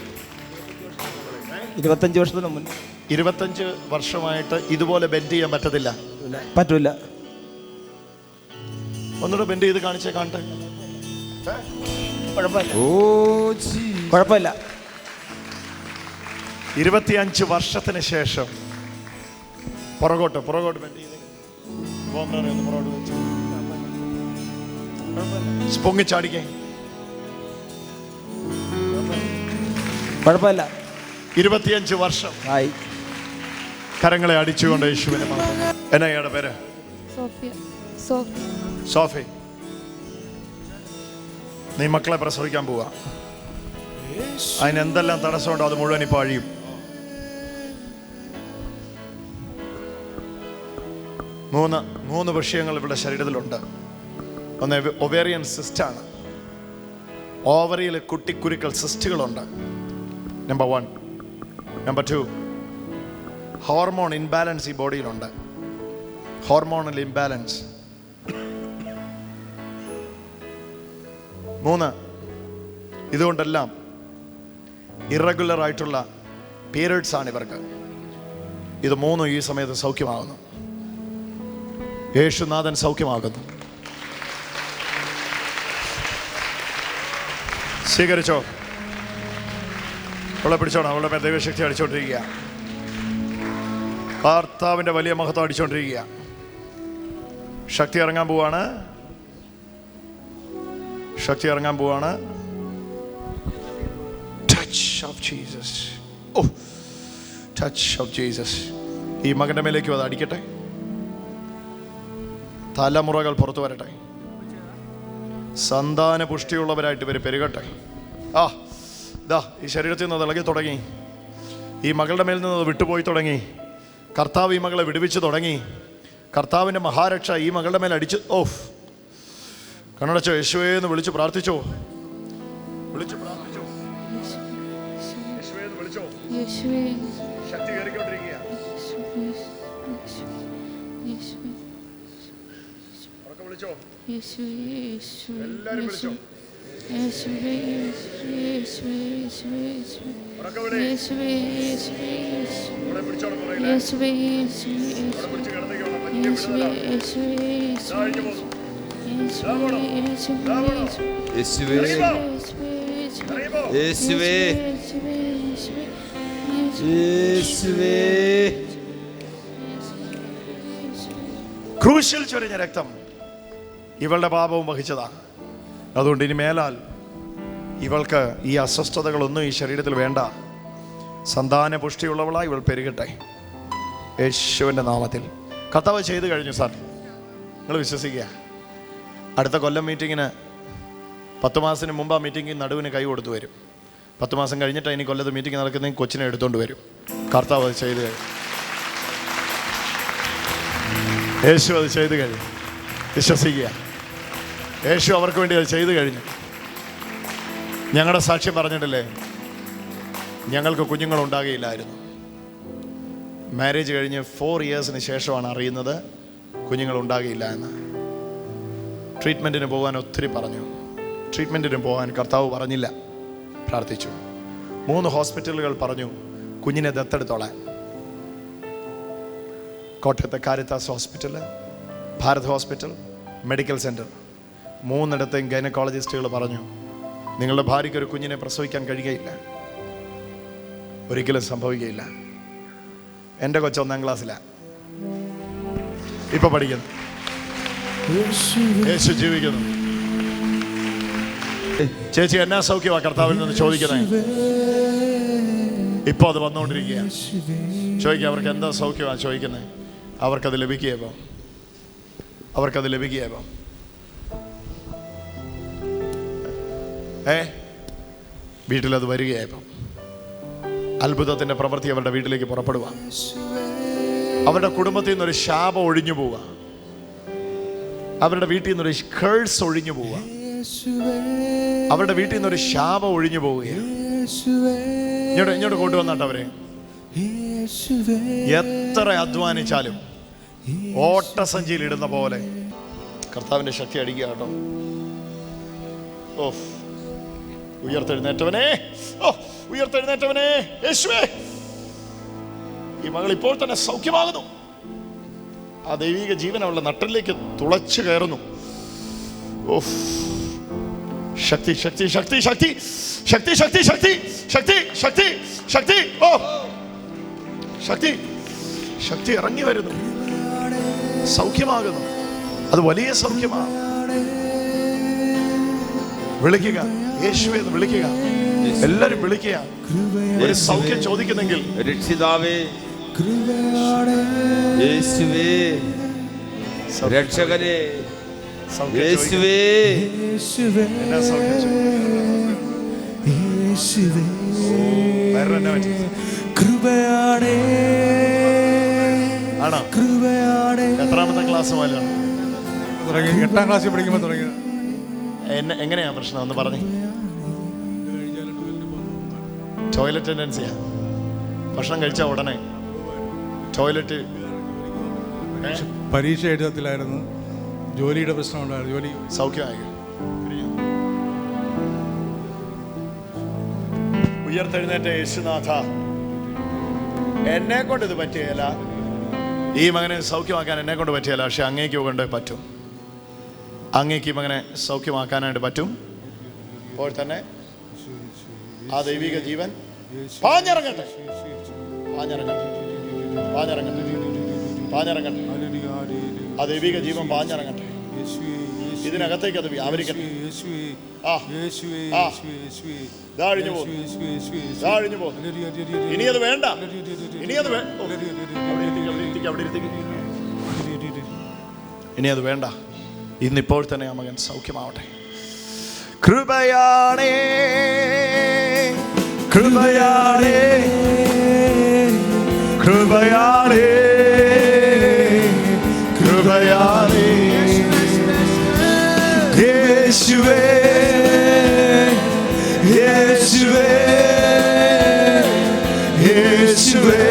വർഷത്തിന് മുൻ 25 വർഷമായിട്ട് ഇതുപോലെ ബെൻഡ് ചെയ്യാൻ പറ്റത്തില്ല. പറ്റൂല. ഒന്നുകൂടെ ബെൻഡ് ചെയ്ത് കാണട്ടെ. കുഴപ്പമില്ല. 25 വർഷത്തിന് ശേഷം പുറകോട്ട് ബെൻഡ് ചെയ്ത് പൊങ്ങിച്ചാടിക്കേ. കുഴപ്പമില്ല. 25 വർഷം ആയി. കരങ്ങളെ അടിച്ചുകൊണ്ട് യേശുവിനെ മഹത്വം. എന്നാ ഇയാളുടെ പേര്? സോഫി. നീ മക്കളെ പ്രസവിക്കാൻ പോവാ. അതിന് എന്തെല്ലാം തടസ്സമുണ്ടോ അത് മുഴുവൻ ഇപ്പോൾ അഴിയും. മൂന്ന് വിഷയങ്ങൾ ഇവിടെ ശരീരത്തിലുണ്ട്. ഒന്ന് ഒവേറിയൻ സിസ്റ്റാണ്. ഓവറിയിൽ കുട്ടിക്കുരുക്കൾ സിസ്റ്റുകളുണ്ട്. നമ്പർ 1. നമ്പർ 2, ഹോർമോൺ ഇംബാലൻസ് ഈ ബോഡിയിലുണ്ട്. Hormonal imbalance. 3, ഇതുകൊണ്ടെല്ലാം ഇറഗുലർ ആയിട്ടുള്ള പീരിയഡ്സ് ആണ് ഇവർക്ക്. ഇത് 3 ഈ സമയത്ത് സൗഖ്യമാകുന്നു. യേശുനാഥൻ സൗഖ്യമാകുന്നു. സ്വീകരിച്ചോ. അവളെ പിടിച്ചോണം. അവളുടെ മേൽ ദൈവശക്തി അടിച്ചോണ്ടിരിക്കുക. കർത്താവിൻ്റെ വലിയ മഹത്വം അടിച്ചോണ്ടിരിക്കുക. ശക്തി ഇറങ്ങാൻ പോവാണ്. ശക്തി ഇറങ്ങാൻ പോവാണ്. Touch of Jesus. ഓ, ടച്ച് ഓഫ് ജീസസ്. ഈ മകൻ്റെ മേലേക്കും അത് അടിക്കട്ടെ. തലമുറകൾ പുറത്തു വരട്ടെ. സന്താന പുഷ്ടിയുള്ളവരായിട്ട് ഇവർ പെരുകട്ടെ. ഇതാ ഈ ശരീരത്തിൽ നിന്ന് ഇളകി തുടങ്ങി. ഈ മകളുടെ മേൽ നിന്ന് വിട്ടുപോയി തുടങ്ങി. കർത്താവ് ഈ മകളെ വിടുവിച്ച് തുടങ്ങി. കർത്താവിൻ്റെ മഹാരക്ഷ ഈ മകളുടെ മേൽ അടിച്ച്. കണ്ണടച്ചോ. യേശുവേ എന്ന് വിളിച്ച് പ്രാർത്ഥിച്ചോ. വിളിച്ചു പ്രാർത്ഥിച്ചോ. യേശുവേ എന്ന് വിളിച്ചോ. ശക്തി കയറിക്കൊണ്ടിരിക്കുക. വിളിച്ചോ. എല്ലാവരും വിളിച്ചോ. ക്രൂശിൽ ചൊരിഞ്ഞ രക്തം ഇവളുടെ പാപവും വഹിച്ചതാ. അതുകൊണ്ട് ഇനി മേലാൽ ഇവൾക്ക് ഈ അസ്വസ്ഥതകളൊന്നും ഈ ശരീരത്തിൽ വേണ്ട. സന്താന പുഷ്ടിയുള്ളവളായി ഇവൾ പെരുകട്ടെ യേശുവിൻ്റെ നാമത്തിൽ. കർത്താവ് ചെയ്തു കഴിഞ്ഞു സാർ. നിങ്ങൾ വിശ്വസിക്കുക. അടുത്ത കൊല്ലം മീറ്റിങ്ങിന് 10 മാസത്തിന് മുമ്പ് ആ മീറ്റിംഗിൽ നടുവിന് കൈ കൊടുത്തു വരും. 10 മാസം കഴിഞ്ഞിട്ട് ഇനി കൊല്ലത്ത് മീറ്റിംഗ് നടക്കുന്ന കൊച്ചിനെ എടുത്തുകൊണ്ട് വരും. കർത്താവ് അത് ചെയ്തു കഴിഞ്ഞു. യേശു അത് ചെയ്തു കഴിഞ്ഞു. വിശ്വസിക്കുക. യേശു അവർക്ക് വേണ്ടി അത് ചെയ്തു കഴിഞ്ഞു. ഞങ്ങളുടെ സാക്ഷ്യം പറഞ്ഞിട്ടില്ലേ, ഞങ്ങൾക്ക് കുഞ്ഞുങ്ങളുണ്ടാകുകയില്ലായിരുന്നു. മാരേജ് കഴിഞ്ഞ് 4 ഇയേഴ്സിന് ശേഷമാണ് അറിയുന്നത് കുഞ്ഞുങ്ങളുണ്ടാകുകയില്ല എന്ന്. ട്രീറ്റ്മെൻറ്റിന് പോകാൻ ഒത്തിരി പറഞ്ഞു. ട്രീറ്റ്മെൻറ്റിന് പോകാൻ കർത്താവ് പറഞ്ഞില്ല. പ്രാർത്ഥിച്ചു. 3 ഹോസ്പിറ്റലുകൾ പറഞ്ഞു കുഞ്ഞിനെ ദത്തെടുത്തോളാൻ. കോട്ടയത്തെ Caritas hospital, Bharat hospital, medical centre, 3ഇടത്തെയും ഗൈനക്കോളജിസ്റ്റുകൾ പറഞ്ഞു നിങ്ങളുടെ ഭാര്യയ്ക്ക് ഒരു കുഞ്ഞിനെ പ്രസവിക്കാൻ കഴിയുകയില്ല, ഒരിക്കലും സംഭവിക്കുകയില്ല. എൻ്റെ കൊച്ചു 1ാം ക്ലാസ്സിലാണ് ഇപ്പൊ പഠിക്കുന്നു. യേശു ജീവിക്കുന്നു. ചേച്ചി എന്നാ സൗഖ്യമാ കർത്താവിൽ നിന്ന് ചോദിക്കുന്നത്? ഇപ്പോൾ അത് വന്നുകൊണ്ടിരിക്കുക. ചോദിക്കുക അവർക്ക് എന്താ സൗഖ്യമാണ് ചോദിക്കുന്നത്. അവർക്കത് ലഭിക്കുകയപ്പോൾ വീട്ടിലത് വരികയായപ്പോൾ അത്ഭുതത്തിൻ്റെ പ്രവൃത്തി അവരുടെ വീട്ടിലേക്ക് പുറപ്പെടുക. അവരുടെ കുടുംബത്തിൽ നിന്നൊരു ശാപം ഒഴിഞ്ഞു പോവുക. അവരുടെ വീട്ടിൽ നിന്നൊരു കേഴ്സ് ഒഴിഞ്ഞു പോവുക. അവരുടെ വീട്ടിൽ നിന്നൊരു ശാപം ഒഴിഞ്ഞു പോവുകയാണ്. ഇങ്ങോട്ട് കൊണ്ടുവന്നിട്ടവരെ എത്ര അധ്വാനിച്ചാലും ഓട്ടസഞ്ചിയിൽ ഇടുന്ന പോലെ കർത്താവിന്റെ ശക്തി അടിക്കുക കേട്ടോ. ഉയർത്തെഴുന്നേറ്റവനെ, ഉയർത്തെഴുന്നേറ്റവനെ യേശുവേ, ഈ മകൾ ഇപ്പോൾ തന്നെ സൗഖ്യമാകുന്നു. ആ ദൈവിക ജീവൻ അവളുടെ നട്ടിലേക്ക് തുളച്ചു കയറുന്നു. ശക്തി ശക്തി ശക്തി ശക്തി ശക്തി ശക്തി ശക്തി ശക്തി ശക്തി ശക്തി ശക്തി ശക്തി ഇറങ്ങി വരുന്നു. സൗഖ്യമാകുന്നു. അത് വലിയ സൗഖ്യമാണ്. വിളിക്കുക യേശുവേ എന്ന് വിളിക്കുക. എല്ലാരും വിളിക്കുക. ഒരു സൗഖ്യം ചോദിക്കുന്നെങ്കിൽ രക്ഷിതാവേ, യേശുവേ, രക്ഷകനെ, യേശുവേ, എന്നാ സൗഖ്യം കൃപയാണേ ആണോ? കൃപയാണേ. എത്രാമത്തെ ക്ലാസ് പോലെയാണ്? 8ാം ക്ലാസ്സിൽ പഠിക്കുമ്പോൾ തുടങ്ങി. എങ്ങനെയാ പ്രശ്നം ഒന്ന് പറഞ്ഞു. ടോയ്ലറ്റ് ടെൻഡൻസിയാ? ഭക്ഷണം കഴിച്ച ഉടനെ ടോയ്ലറ്റ്? പരീക്ഷ എഴുതത്തിലായിരുന്നു, ജോലിയുടെ പ്രശ്നം ഉണ്ടായിരുന്നു. ജോലി സൗഖ്യമായി. ഉയർത്തെഴുന്നേറ്റ യേശുനാഥ, എന്നെ കൊണ്ട് ഇത് പറ്റിയല്ല, ഈ മകനെ സൗഖ്യമാക്കാൻ എന്നെ കൊണ്ട് പറ്റിയല്ല, പക്ഷെ അങ്ങേക്ക് കൊണ്ട് പറ്റും. അങ്ങേക്ക് ഈ മകനെ സൗഖ്യമാക്കാനായിട്ട് പറ്റും. അപ്പോൾ തന്നെ ആ ദൈവിക ജീവൻ പാഞ്ഞിറങ്ങട്ടെ, പാഞ്ഞിറങ്ങട്ടെ, പാഞ്ഞിറങ്ങട്ടെ, പാഞ്ഞിറങ്ങട്ടെ. ആ ദൈവിക ജീവൻ പാഞ്ഞിറങ്ങട്ടെ, ഇതിനകത്തേക്ക് അത് വ്യാപരിക്കട്ടെ. ഇതാഴിഞ്ഞു പോകുന്നു, ഇതാഴിഞ്ഞു പോകുന്നു. ഇനി അത് വേണ്ട, ഇനി അത് ഇനി അത് വേണ്ട. ഇന്നിപ്പോൾ തന്നെ ആ മകൻ സൗഖ്യമാവട്ടെ. കൃപയാണേ, കൃപയാണേ, കൃപയാണേ, കൃപയാണേ. യേശുവേ, യേശുവേ, യേശുവേ.